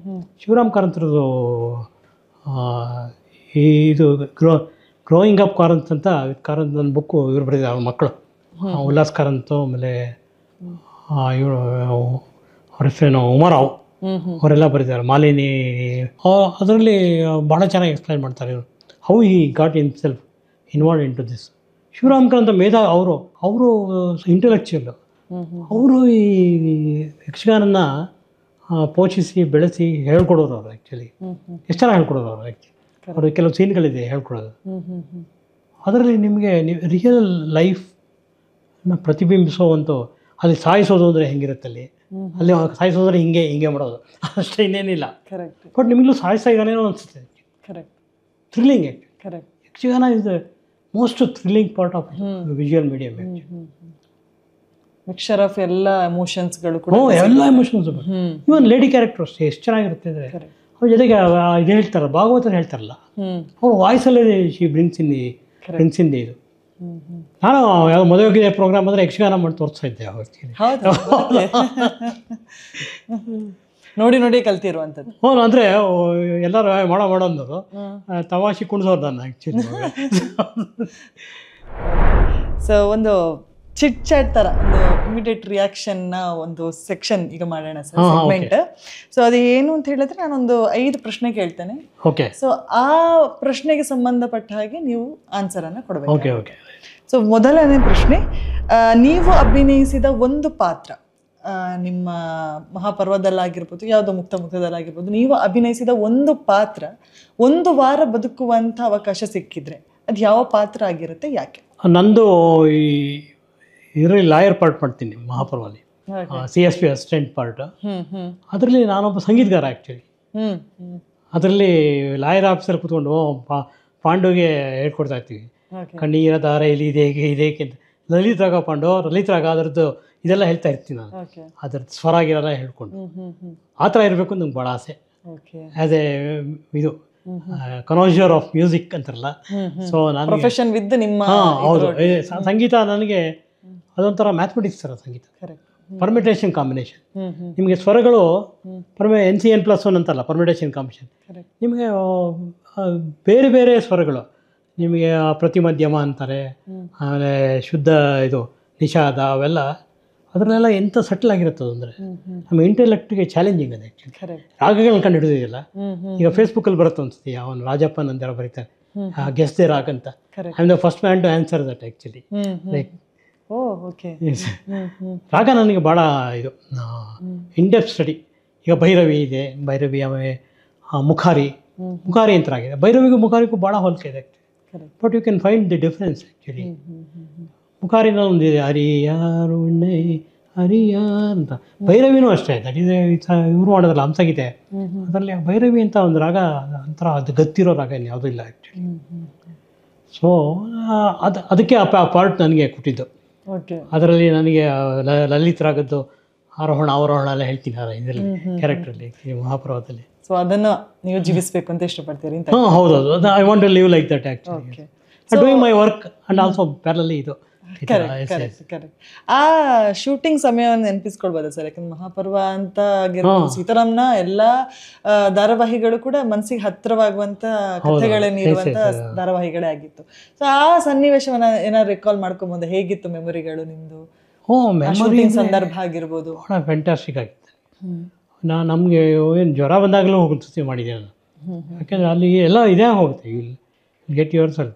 [SPEAKER 1] ಶಿವರಾಮ್ ಕಾರಂತರದು ಇದು ಗ್ರೋಯಿಂಗ್ ಅಪ್ ಕಾರಂತ್ ಅಂತ ಕಾರಂತ್ ನನ್ನ ಬುಕ್ಕು ಇವ್ರು ಬರೆದಿದ್ದಾರೆ, ಅವ್ರ ಮಕ್ಕಳು ಉಲ್ಲಾಸ್ ಕಾರಂತ್, ಆಮೇಲೆ ಇವರು ಅವ್ರ ಹೆಸರೇನು ಉಮಾರಾವ್ ಅವರೆಲ್ಲ ಬರೆದಿದ್ದಾರೆ, ಮಾಲಿನಿ. ಅದರಲ್ಲಿ ಭಾಳ ಚೆನ್ನಾಗಿ ಎಕ್ಸ್ಪ್ಲೈನ್ ಮಾಡ್ತಾರೆ ಇವರು, how he got in self involve into this. Shivaram Karanth ಮೇಧಾ ಅವರು ಇಂಟೆಲೆಕ್ಚುಯಲ್. ಅವರು ಈ ಯಕ್ಷಗಾನನ ಪೋಷಿಸಿ ಬೆಳೆಸಿ ಹೇಳ್ಕೊಡೋರು ಅವರು. ಆ್ಯಕ್ಚುಲಿ ಎಷ್ಟು ಚೆನ್ನಾಗಿ ಹೇಳ್ಕೊಡೋರು ಅವರು. ಆ್ಯಕ್ಚುಲಿ ಅವರು ಕೆಲವು ಸೀನ್ಗಳಿದೆ ಹೇಳ್ಕೊಡೋದು. ಅದರಲ್ಲಿ ನಿಮಗೆ ರಿಯಲ್ ಲೈಫ್ನ ಪ್ರತಿಬಿಂಬಿಸುವಂಥ, ಅಲ್ಲಿ ಸಾಯಿಸೋದು ಅಂದರೆ ಹೆಂಗಿರುತ್ತಲ್ಲಿ ಅಲ್ಲಿ ಸಾಯಿಸೋದ್ರೆ ಹಿಂಗೆ ಹಿಂಗೆ ಮಾಡೋದು ಅಷ್ಟೇ, ಇನ್ನೇನಿಲ್ಲ.
[SPEAKER 2] ಕರೆಕ್ಟ್
[SPEAKER 1] ಬಟ್ ನಿಮಗೂ ಸಾಯಿಸ್ತಾ ಇದ್ದಾನೇನೋ ಅನಿಸುತ್ತೆ.
[SPEAKER 2] Correct
[SPEAKER 1] thrilling
[SPEAKER 2] correct.
[SPEAKER 1] Yakshagana is the most thrilling part of visual medium.
[SPEAKER 2] Mixture of ಎಲ್ಲ ಎಮೋಷನ್ಸ್ಗಳು ಕೂಡ.
[SPEAKER 1] ಎಲ್ಲ ಎಮೋಷನ್ಸ್. ಇವನ್ ಲೇಡಿ ಕ್ಯಾರೆಕ್ಟರ್ ಅಷ್ಟೇ ಎಷ್ಟು ಚೆನ್ನಾಗಿರುತ್ತೆ ಅಂದರೆ, ಅವ್ರ ಜೊತೆಗೆ ಇದು ಹೇಳ್ತಾರಲ್ಲ, ಭಾಗವತರು ಹೇಳ್ತಾರಲ್ಲ, ಅವ್ರ ವಾಯ್ಸಲ್ಲೇ ಶಿ ಬ್ರಿಂಗ್ಸ್ ಇನ್ ಇದು. ನಾನು ಯಾವ ಮದುವೆಗೆ ಪ್ರೋಗ್ರಾಮ್ ಅಂದರೆ ಯಕ್ಷಗಾನ ಮಾಡಿ ತೋರಿಸ್ತಾ ಇದ್ದೆ ಅವತ್ತಿಗೆ.
[SPEAKER 2] ನೋಡಿ ನೋಡಿ ಕಲ್ತಿರುವಂಥದ್ದು.
[SPEAKER 1] ಅಂದರೆ ಎಲ್ಲರೂ ಮಾಡೋ ಅನ್ನೋದು ತಮಾಷೆ ಕುಣಿಸೋರು ನನ್ನ ಆ್ಯಕ್ಚುಲಿ.
[SPEAKER 2] ಸೊ ಒಂದು ಚಿಟ್ ಚಾಟ್ ಥರ ಒಂದು ಇಮಿಡಿಯೇಟ್ ರಿಯಾಕ್ಷನ್ನ ಒಂದು ಸೆಕ್ಷನ್ ಈಗ ಮಾಡೋಣ ಸರ್, ಸೆಗ್ಮೆಂಟ್. ಸೊ ಅದು ಏನು ಅಂತ ಹೇಳಿದ್ರೆ, ನಾನೊಂದು 5 ಪ್ರಶ್ನೆ ಕೇಳ್ತೇನೆ.
[SPEAKER 1] ಓಕೆ.
[SPEAKER 2] ಸೊ ಆ ಪ್ರಶ್ನೆಗೆ ಸಂಬಂಧಪಟ್ಟ ಹಾಗೆ ನೀವು ಆನ್ಸರನ್ನು ಕೊಡಬೇಕು.
[SPEAKER 1] Okay okay.
[SPEAKER 2] ಸೊ ಮೊದಲನೇ ಪ್ರಶ್ನೆ, ನೀವು ಅಭಿನಯಿಸಿದ ಒಂದು ಪಾತ್ರ, ನಿಮ್ಮ ಮಹಾಪರ್ವದಲ್ಲಾಗಿರ್ಬೋದು, ಯಾವುದೋ ಮುಕ್ತದಲ್ಲಾಗಿರ್ಬೋದು, ನೀವು ಅಭಿನಯಿಸಿದ ಒಂದು ಪಾತ್ರ 1 ವಾರ ಬದುಕುವಂಥ ಅವಕಾಶ ಸಿಕ್ಕಿದ್ರೆ ಅದು ಯಾವ ಪಾತ್ರ ಆಗಿರುತ್ತೆ, ಯಾಕೆ?
[SPEAKER 1] ನಂದು ಇದರಲ್ಲಿ ಲಾಯರ್ ಪಾರ್ಟ್ ಮಾಡ್ತೀನಿ ಮಹಾಪರ್ವಲ್ಲಿ, CSP ಅಸಿಸ್ಟೆಂಟ್ ಪಾರ್ಟ್. ಅದರಲ್ಲಿ ನಾನೊಬ್ಬ ಸಂಗೀತಗಾರ ಆ್ಯಕ್ಚುಲಿ. ಅದರಲ್ಲಿ ಲಾಯರ್ ಆಫೀಸರ್ ಕೂತ್ಕೊಂಡು ಪಾಂಡುಗೆ ಹೇಳ್ಕೊಡ್ತಾ ಇರ್ತೀವಿ, ಕಣ್ಣೀರ ದಾರ ಇಲ್ಲಿ ಇದೆ ಅಂತ. ಲಲಿತ್ ರಾಗ ಪಾಂಡು, ಲಲಿತ್ ರಾಗ ಅದರದ್ದು ಇದೆಲ್ಲ ಹೇಳ್ತಾ ಇರ್ತೀನಿ ನಾನು, ಅದ್ರದ್ದು ಸ್ವರ ಆಗಿರೋಲ್ಲ ಹೇಳ್ಕೊಂಡು. ಆ ಥರ ಇರಬೇಕು ಅಂತ ನಂಗೆ ಭಾಳ ಆಸೆ. ಆ್ಯಸ್ ಎ ಇದು ಕನೋಜರ್ ಆಫ್ ಮ್ಯೂಸಿಕ್ ಅಂತಾರಲ್ಲ, ಸೊ ನಾನು
[SPEAKER 2] ಪ್ರೊಫೆಷನ್ ವಿತ್ ನಿಮ್ಮ.
[SPEAKER 1] ಹೌದು, ಸಂಗೀತ ನನಗೆ ಅದೊಂಥರ ಮ್ಯಾಥಮೆಟಿಕ್ಸ್ ಥರ ಸಂಗೀತ, ಪರ್ಮಿಟೇಷನ್ ಕಾಂಬಿನೇಷನ್. ನಿಮಗೆ ಸ್ವರಗಳು NCN+1 ಅಂತಲ್ಲ, ಪರ್ಮಿಟೇಷನ್ ಕಾಂಬಿನೇಷನ್. ನಿಮಗೆ ಬೇರೆ ಬೇರೆ ಸ್ವರಗಳು, ನಿಮಗೆ ಪ್ರತಿಮಧ್ಯಮ ಅಂತಾರೆ, ಆಮೇಲೆ ಶುದ್ಧ ಇದು ನಿಷಾದ, ಅವೆಲ್ಲ ಅದರಲ್ಲೆಲ್ಲ ಎಂಥ ಸೆಟ್ಲ್ ಆಗಿರುತ್ತೆ ಅಂದರೆ ನಮ್ಮ ಇಂಟೆಲೆಕ್ಟ್ಗೆ ಚಾಲೆಂಜಿಂಗ್ ಅದು ಆ್ಯಕ್ಚುಲಿ. ರಾಗಗಳನ್ನ ಕಂಡು ಹಿಡಿದಿಲ್ಲ. ಈಗ ಫೇಸ್ಬುಕ್ಕಲ್ಲಿ ಬರುತ್ತೆ ಅನ್ಸುತ್ತೆ, ಅವನು ರಾಜಪ್ಪನ್ ಅಂತೆಲ್ಲ ಬರೀತಾರೆ, ಗೆಸ್ ದೇ ರಾಗ್ ಅಂತ. I am the first man to answer that actually. Like Raaga ನನಗೆ ಭಾಳ ಇದು ಇನ್ಡೆಪ್ತ್ ಸ್ಟಡಿ. ಈಗ ಭೈರವಿ ಇದೆ, ಭೈರವಿ, ಆಮೇಲೆ ಮುಖಾರಿ ಅಂತ ಆಗಿದೆ. ಭೈರವಿಗೂ ಮುಖಾರಿಗೂ ಭಾಳ ಹೋಲಿಕೆ ಇದೆ actually. But you can find the difference actually. ಮುಖಾರಿನ ಒಂದಿದೆ ಹರಿಯಾರು ಹರಿಯಾರ್ ಅಂತ, ಭೈರವಿನೂ ಅಷ್ಟೇ. ದಟ್ ಇದೆ ಇವರು ಮಾಡೋದಲ್ಲ ಹಂಸಗೀತೆ, ಅದರಲ್ಲಿ ಭೈರವಿ ಅಂತ ಒಂದು ರಾಗ ಒಂಥರ ಅದು ಗತ್ತಿರೋ ರಾಗ ಏನು ಯಾವುದೂ ಇಲ್ಲ ಆ್ಯಕ್ಚುಲಿ. ಸೊ ಅದಕ್ಕೆ ಆ ಪಾರ್ಟ್ ನನಗೆ ಕೊಟ್ಟಿದ್ದು. ಅದರಲ್ಲಿ ನನಗೆ ಲಲಿತ್ ರಾಗದ್ದು ಆರೋಹಣ ಅವರೋಹಣ ಎಲ್ಲ ಹೇಳ್ತೀನಿ ಇದರಲ್ಲಿ ಕ್ಯಾರೆಕ್ಟ್ರಲ್ಲಿ, ಮಹಾಪರ್ವದಲ್ಲಿ.
[SPEAKER 2] ಸೊ ಅದನ್ನು ನೀವು ಜೀವಿಸಬೇಕು ಅಂತ ಇಷ್ಟಪಡ್ತೀರಿ?
[SPEAKER 1] ಹೌದೌದು, I want to live like that actually. Doing my work and also parallelly ಇದು.
[SPEAKER 2] ಆ ಶೂಟಿಂಗ್ ಸಮಯವನ್ನು ನೆನಪಿಸ್ಕೊಳ್ಬೋದಾ ಸರ್? ಯಾಕಂದ್ರೆ ಮಹಾಪರ್ವ ಅಂತ ಆಗಿರ್ಬೋದು, ಸೀತಾರಾಮ್ನ ಎಲ್ಲ ಧಾರಾವಾಹಿಗಳು ಕೂಡ ಮನಸ್ಸಿಗೆ ಹತ್ತಿರವಾಗುವಂತ ಕಥೆಗಳೇನಿರುವಂತ ಧಾರಾವಾಹಿಗಳೇ ಆಗಿತ್ತು. ಸೊ ಆ ಸನ್ನಿವೇಶವನ್ನ ಏನಾದ್ರು ರಿಕಾಲ್ ಮಾಡ್ಕೊಂಬೋದು? ಹೇಗಿತ್ತು ಮೆಮೊರಿಗಳು ನಿಮ್ದು? ಶೂಟಿಂಗ್ ಸಂದರ್ಭ ಆಗಿರ್ಬೋದು.
[SPEAKER 1] ಫ್ಯಾಂಟಾಸ್ಟಿಕ್ ಆಗಿತ್ತು. ನಮಗೆ ಏನು ಜ್ವರ ಬಂದಾಗಲೂ ಹೋಗುತ್ತೆ ಮಾಡಿದೆ ನಾನು, ಯಾಕೆಂದರೆ ಅಲ್ಲಿ ಎಲ್ಲ ಇದೇ ಹೋಗುತ್ತೆ. Get your self.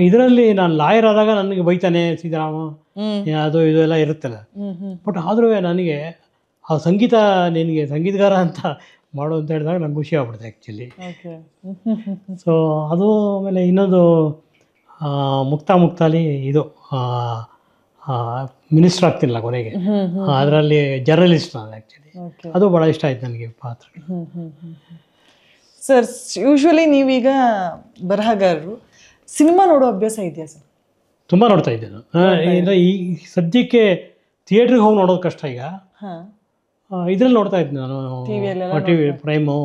[SPEAKER 1] ಇದರಲ್ಲಿ ನಾನು ಲಾಯರ್ ಆದಾಗ ನನಗೆ ಬೈತಾನೆ ಸೀತಾರಾಮ, ಅದು ಇದು ಎಲ್ಲ ಇರುತ್ತಲ್ಲ. ಬಟ್ ಆದರೂ ನನಗೆ ಆ ಸಂಗೀತ, ನಿನಗೆ ಸಂಗೀತಗಾರ ಅಂತ ಮಾಡು ಅಂತ ಹೇಳಿದಾಗ ನಂಗೆ ಖುಷಿ ಆಗ್ಬಿಡುತ್ತೆ ಆ್ಯಕ್ಚುಲಿ. ಸೊ ಅದು ಆಮೇಲೆ ಇನ್ನೊಂದು ಮುಕ್ತಾಲಿ ಇದು ಮಿನಿಸ್ಟರ್ ಆಗ್ತಿಲ್ಲ ಕೊನೆಗೆ, ಅದರಲ್ಲಿ ಜರ್ನಲಿಸ್ಟ್ ನಾನು ಆ್ಯಕ್ಚುಲಿ. ಅದು ಭಾಳ ಇಷ್ಟ ಆಯ್ತು ನನಗೆ ಪಾತ್ರ.
[SPEAKER 2] ಸರ್, ಯೂಶ್ವಲಿ ನೀವೀಗ ಬರಹಗಾರರು, ಸಿನಿಮಾ ನೋಡೋ ಅಭ್ಯಾಸ ಇದೆಯಾ ಸರ್?
[SPEAKER 1] ತುಂಬ ನೋಡ್ತಾ ಇದ್ದೆ ನಾನು. ಈ ಸದ್ಯಕ್ಕೆ ಥಿಯೇಟ್ರಿಗೆ ಹೋಗಿ ನೋಡೋದು ಕಷ್ಟ. ಈಗ ಇದರಲ್ಲಿ ನೋಡ್ತಾ ಇದ್ದೀನಿ ನಾನು, TV ಪ್ರೈಮು,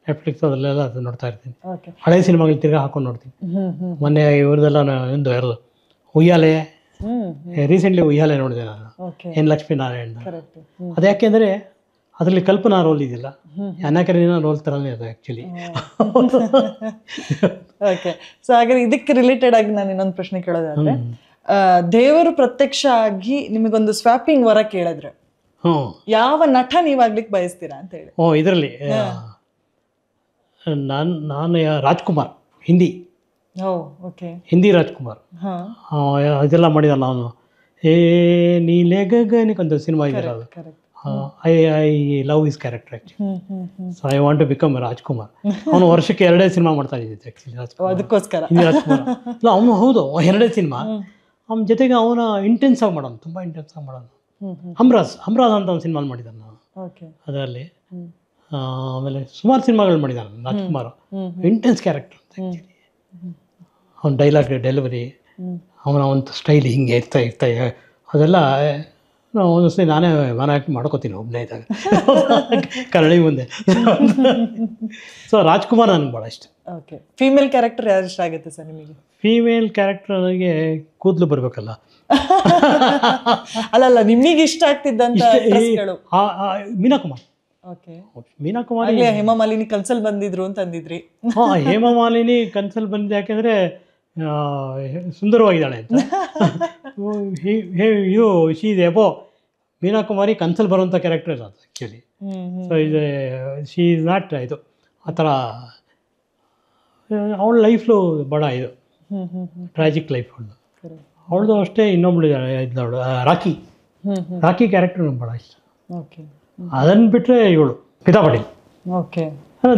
[SPEAKER 1] ನೆಟ್ಫ್ಲಿಕ್ಸ್, ಅದರಲ್ಲೆಲ್ಲ ಅದು ನೋಡ್ತಾ ಇರ್ತೀನಿ. ಹಳೆ ಸಿನಿಮಾಗಳು ತಿರ್ಗಾ ಹಾಕೊಂಡು ನೋಡ್ತೀನಿ. ಮೊನ್ನೆ ಇವ್ರದ್ದೆಲ್ಲ ಒಂದು ಯಾರು ಉಯ್ಯಾಲೆ, ರೀಸೆಂಟ್ಲಿ ಉಯ್ಯಾಲೆ ನೋಡಿದೆ ನಾನು, ಎನ್ ಲಕ್ಷ್ಮೀನಾರಾಯಣ. ಅದು ಯಾಕೆಂದರೆ ಅದರಲ್ಲಿ ಕಲ್ಪನಾ ರೋಲ್ ಇದೆಯಲ್ಲ, ಅನಾಕರಿನ ರೋಲ್ ಥರನೇ ಅದು ಆ್ಯಕ್ಚುಲಿ.
[SPEAKER 2] ಓಕೆ. ಸೊ ಹಾಗಾದ್ರೆ ಇದಕ್ಕೆ ರಿಲೇಟೆಡ್ ಆಗಿ ನಾನು ಇನ್ನೊಂದು ಪ್ರಶ್ನೆ ಕೇಳೋದಾದ್ರೆ, ದೇವರು ಪ್ರತ್ಯಕ್ಷ ಆಗಿ ನಿಮಗೊಂದು ಸ್ವಾಪಿಂಗ್ ವರ ಕೇಳಿದ್ರೆ ಯಾವ ನಟ ನೀವಾಗ್ಲಿಕ್ಕೆ ಬಯಸ್ತೀರಾ ಅಂತ ಹೇಳಿ?
[SPEAKER 1] ಇದರಲ್ಲಿ ನಾನು ರಾಜ್ಕುಮಾರ್, ಹಿಂದಿ. ಹಿಂದಿ ರಾಜ್ಕುಮಾರ್ ಇದೆಲ್ಲ ಮಾಡಿದಲ್ಲ ಅವನು. ನೀಲೆ ಗಗನಕ್ಕೆ ಅಂತ ಸಿನಿಮಾ ಇದೆಯಲ್ಲ, ಅದು I love his character actually. So I want to become Rajkumar. ಅವನು ವರ್ಷಕ್ಕೆ 2 ಸಿನಿಮಾ ಮಾಡ್ತಾ ಇದ್ದಿತ್ತು ಆ್ಯಕ್ಚುಲಿ ರಾಜ್ಕುಮಾರ್,
[SPEAKER 2] ಅದಕ್ಕೋಸ್ಕರ.
[SPEAKER 1] ಹಿಂದಿ ರಾಜ್ಕುಮಾರ್ ಅಲ್ಲ, ಅವನು ಹೌದು 2 ಸಿನಿಮಾ. ಅವನ ಜೊತೆಗೆ ಅವನ ಇಂಟೆನ್ಸ್ ಆಗಿ ಮಾಡೋನು, ತುಂಬ ಇಂಟೆನ್ಸ್ ಆಗಿ ಮಾಡೋನು. ಹಮ್ರಾಜ್ ಅಂತ ಒಂದು ಸಿನಿಮಾ ಮಾಡಿದ್ದಾನೆ ನಾನು
[SPEAKER 2] ಓಕೆ
[SPEAKER 1] ಅದರಲ್ಲಿ. ಆಮೇಲೆ ಸುಮಾರು ಸಿನಿಮಾಗಳು ಮಾಡಿದ್ದಾನೆ ರಾಜ್ಕುಮಾರ್. ಇಂಟೆನ್ಸ್ ಕ್ಯಾರೆಕ್ಟರ್ ಅಂತ ಆ್ಯಕ್ಚುಲಿ. ಅವನ ಡೈಲಾಗ್ ಡೆಲಿವರಿ, ಅವನ ಒಂದು ಸ್ಟೈಲ್ ಹಿಂಗೆ ಇರ್ತಾ ಅದೆಲ್ಲ ನಾವು ಒಂದೊಂದ್ಸರಿ ನಾನೇ ಮನೆ ಮಾಡ್ಕೋತೀನಿ ಒಬ್ಬನೇ ಇದ್ದಾಗ ಕರಳಿ ಮುಂದೆ. ಸೊ ರಾಜ್ಕುಮಾರ್ ನನಗೆ ಭಾಳ ಇಷ್ಟ.
[SPEAKER 2] ಓಕೆ. ಫೀಮೇಲ್ ಕ್ಯಾರೆಕ್ಟರ್ ಯಾರು ಇಷ್ಟ ಆಗುತ್ತೆ ಸರ್ ನಿಮಗೆ?
[SPEAKER 1] ಫೀಮೇಲ್ ಕ್ಯಾರೆಕ್ಟರ್ ನನಗೆ ಕೂದಲು ಬರಬೇಕಲ್ಲ.
[SPEAKER 2] ಅಲ್ಲಲ್ಲ, ನಿಮಗೆ ಇಷ್ಟ ಆಗ್ತಿದ್ದಂತ actressಗಳು?
[SPEAKER 1] ಮೀನಾ ಕುಮಾರ್.
[SPEAKER 2] ಓಕೆ.
[SPEAKER 1] ಮೀನಾ ಕುಮಾರ್.
[SPEAKER 2] ಹೇಮಾ ಮಾಲಿನಿ ಕನ್ಸಲ್ ಬಂದಿದ್ರು ಅಂತ ಅಂದಿದ್ರಿ.
[SPEAKER 1] ಹಾಂ, ಹೇಮಾ ಮಾಲಿನಿ ಕನ್ಸಲ್ ಬಂದಿದೆ ಯಾಕೆಂದರೆ ಸುಂದರವಾಗಿದ್ದಾಳೆ ಅಂತ. ಇದು ಶೀ ಇಸ್ ಎಬೋ. ಮೀನಾ ಕುಮಾರಿ ಕನ್ಸಲ್ ಬರುವಂಥ ಕ್ಯಾರೆಕ್ಟರ್ ಅದು ಆ್ಯಕ್ಚುಲಿ. ಸೊ ಇದು ಶೀ ಇಸ್ ನಾಟ್ ಇದು ಆ ಥರ. ಅವಳ ಲೈಫು ಭಾಳ ಇದು ಟ್ರಾಜಿಕ್ ಲೈಫ್ ಅವಳು. ಅವಳದು ಅಷ್ಟೇ. ಇನ್ನೊಬ್ಳು ಇದ್ದವಳು ರಾಕಿ ಕ್ಯಾರೆಕ್ಟರ್ ನಂಗೆ ಭಾಳ ಇಷ್ಟ.
[SPEAKER 2] ಓಕೆ.
[SPEAKER 1] ಅದನ್ನು ಬಿಟ್ಟರೆ ಇವಳು ಪಿತಾ Patil.
[SPEAKER 2] Okay.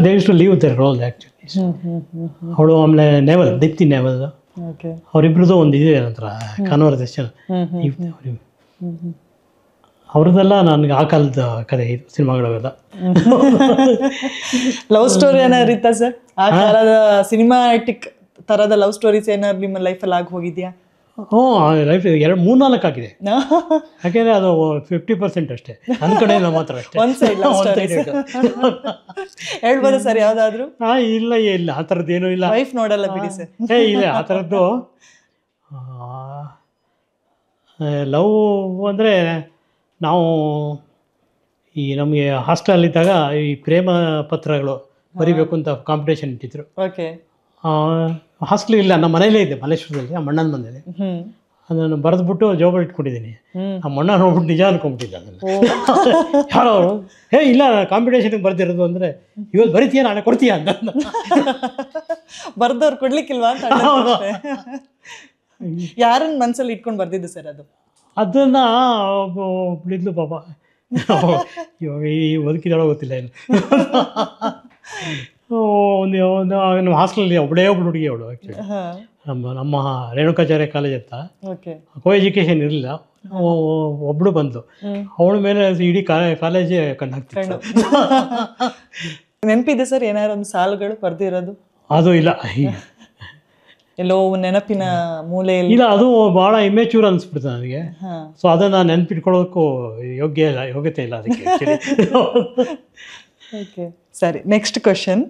[SPEAKER 1] They use to leave their role actually. ಅವಳು ಆಮೇಲೆ ನೇವಲ್, ದೀಪ್ತಿ ನೇವಲ್, ಅವರಿಬ್ರದ್ದು ಒಂದು ಇದೆ ನಂತರ ಕಾನ್ವರ್ಸೇಷನ್. ಅವ್ರದ್ದೆಲ್ಲ ನನಗೆ ಆ ಕಾಲದ ಕಥೆ ಇದು ಸಿನಿಮಾಗಳೆಲ್ಲ.
[SPEAKER 2] ಲವ್ ಸ್ಟೋರಿ ಏನಾದ್ರು ಇತ್ತಾ ಸರ್? ಆ ಕಾಲದ ಸಿನಿಮಾಟಿಕ್ ಥರದ ಲವ್ ಸ್ಟೋರೀಸ್ ಏನಾದ್ರು ನಿಮ್ಮ ಲೈಫಲ್ಲಿ ಆಗಿ ಹೋಗಿದ್ಯಾ?
[SPEAKER 1] ಹ್ಞೂ, ಲೈಫ್ 3-4 ಆಗಿದೆ. ಯಾಕೆಂದರೆ ಅದು 50% ಅಷ್ಟೇ. ನನ್ನ ಕಡೆ ಇಲ್ಲ ಮಾತ್ರ ಅಷ್ಟೇ.
[SPEAKER 2] ಹೇಳ್ಬೋದು ಸರ್ ಯಾವುದಾದ್ರೂ?
[SPEAKER 1] ಇಲ್ಲ ಆ ಥರದ್ದೇನೂ ಇಲ್ಲ.
[SPEAKER 2] ವೈಫ್ ನೋಡಲ್ಲ ಬಿಡಿ ಸರ್.
[SPEAKER 1] ಇಲ್ಲ ಆ ಥರದ್ದು ಲವ್ ಅಂದರೆ ನಾವು ಈ ನಮಗೆ ಹಾಸ್ಟೆಲಲ್ಲಿದ್ದಾಗ ಈ ಪ್ರೇಮ ಪತ್ರಗಳು ಬರಿಬೇಕು ಅಂತ ಕಾಂಪಿಟೇಷನ್ ಇಟ್ಟಿದ್ರು.
[SPEAKER 2] ಓಕೆ.
[SPEAKER 1] ಹಾಸ್ಟೆಲ್ ಇಲ್ಲ, ನಮ್ಮ ಮನೇಲೇ ಇದೆ ಮಲ್ಲೇಶ್ವರದಲ್ಲಿ, ನಮ್ಮ ಅಣ್ಣನ ಮನೇಲಿ. ಅದನ್ನು ಬರೆದ್ಬಿಟ್ಟು ಜೋಬಲ್ಲಿ ಇಟ್ಕೊಂಡಿದ್ದೀನಿ. ನಮ್ಮ ಅಣ್ಣ ನೋಡ್ಬಿಟ್ಟು ನಿಜ ಅನ್ಕೊಂಡ್ಬಿಟ್ಟಿದ್ದೆ ಅದನ್ನು. ಯಾರವರು ಇಲ್ಲ ಕಾಂಪಿಟೇಷನ್ಗೆ ಬರ್ದಿರೋದು ಅಂದರೆ ಇವತ್ತು ಬರಿತೀಯ ನಾಳೆ ಕೊಡ್ತೀಯ ಅಂತ.
[SPEAKER 2] ಬರ್ದವ್ರು ಕೊಡ್ಲಿಕ್ಕಿಲ್ವಾ ಅಂತ. ಯಾರನ್ನ ಮನಸ್ಸಲ್ಲಿ ಇಟ್ಕೊಂಡು ಬರ್ದಿದ್ದು ಸರ್ ಅದು? ಅದನ್ನು
[SPEAKER 1] ಒಬ್ಳಿದ್ಲು ಪಾಪ, ಇವಾಗ ಈ ಬದುಕಿದಾಳೋ ಗೊತ್ತಿಲ್ಲ ಏನು. ನಮ್ಮ ಹಾಸ್ಟೆಲಲ್ಲಿ ಒಬ್ಬಳೇ ಹುಡುಗಿ ಅವಳು ಆ್ಯಕ್ಚುಲಿ. ನಮ್ಮ ರೇಣುಕಾಚಾರ್ಯ ಕಾಲೇಜ್ ಅಂತ ಕೋ ಎಜುಕೇಷನ್ ಇರಲಿಲ್ಲ. ಒಬ್ಬಳು ಬಂದು ಅವಳ ಮೇಲೆ ಇಡೀ ಕಾಲೇಜೇ ಕಂಡಾಗ್ತಿತ್ತು.
[SPEAKER 2] ನೆನಪಿದೆ ಸರ್ ಏನಾದ್ರು ಒಂದು ಸಾಲುಗಳು ಬರ್ದಿರೋದು?
[SPEAKER 1] ಅದು ಇಲ್ಲ,
[SPEAKER 2] ಎಲ್ಲೋ ನೆನಪಿನ ಮೂಲೆಯಲ್ಲಿ.
[SPEAKER 1] ಇಲ್ಲ, ಅದು ಭಾಳ ಇಮ್ಮೆಚೂರ್ ಅನಿಸ್ಬಿಡ್ತು ನನಗೆ. ಸೊ ಅದನ್ನು ನೆನಪಿಟ್ಕೊಳ್ಳೋದಕ್ಕೂ ಯೋಗ್ಯತೆ ಇಲ್ಲ ಅದಕ್ಕೆ.
[SPEAKER 2] ಓಕೆ, ಸರಿ. ನೆಕ್ಸ್ಟ್ ಕ್ವಶನ್,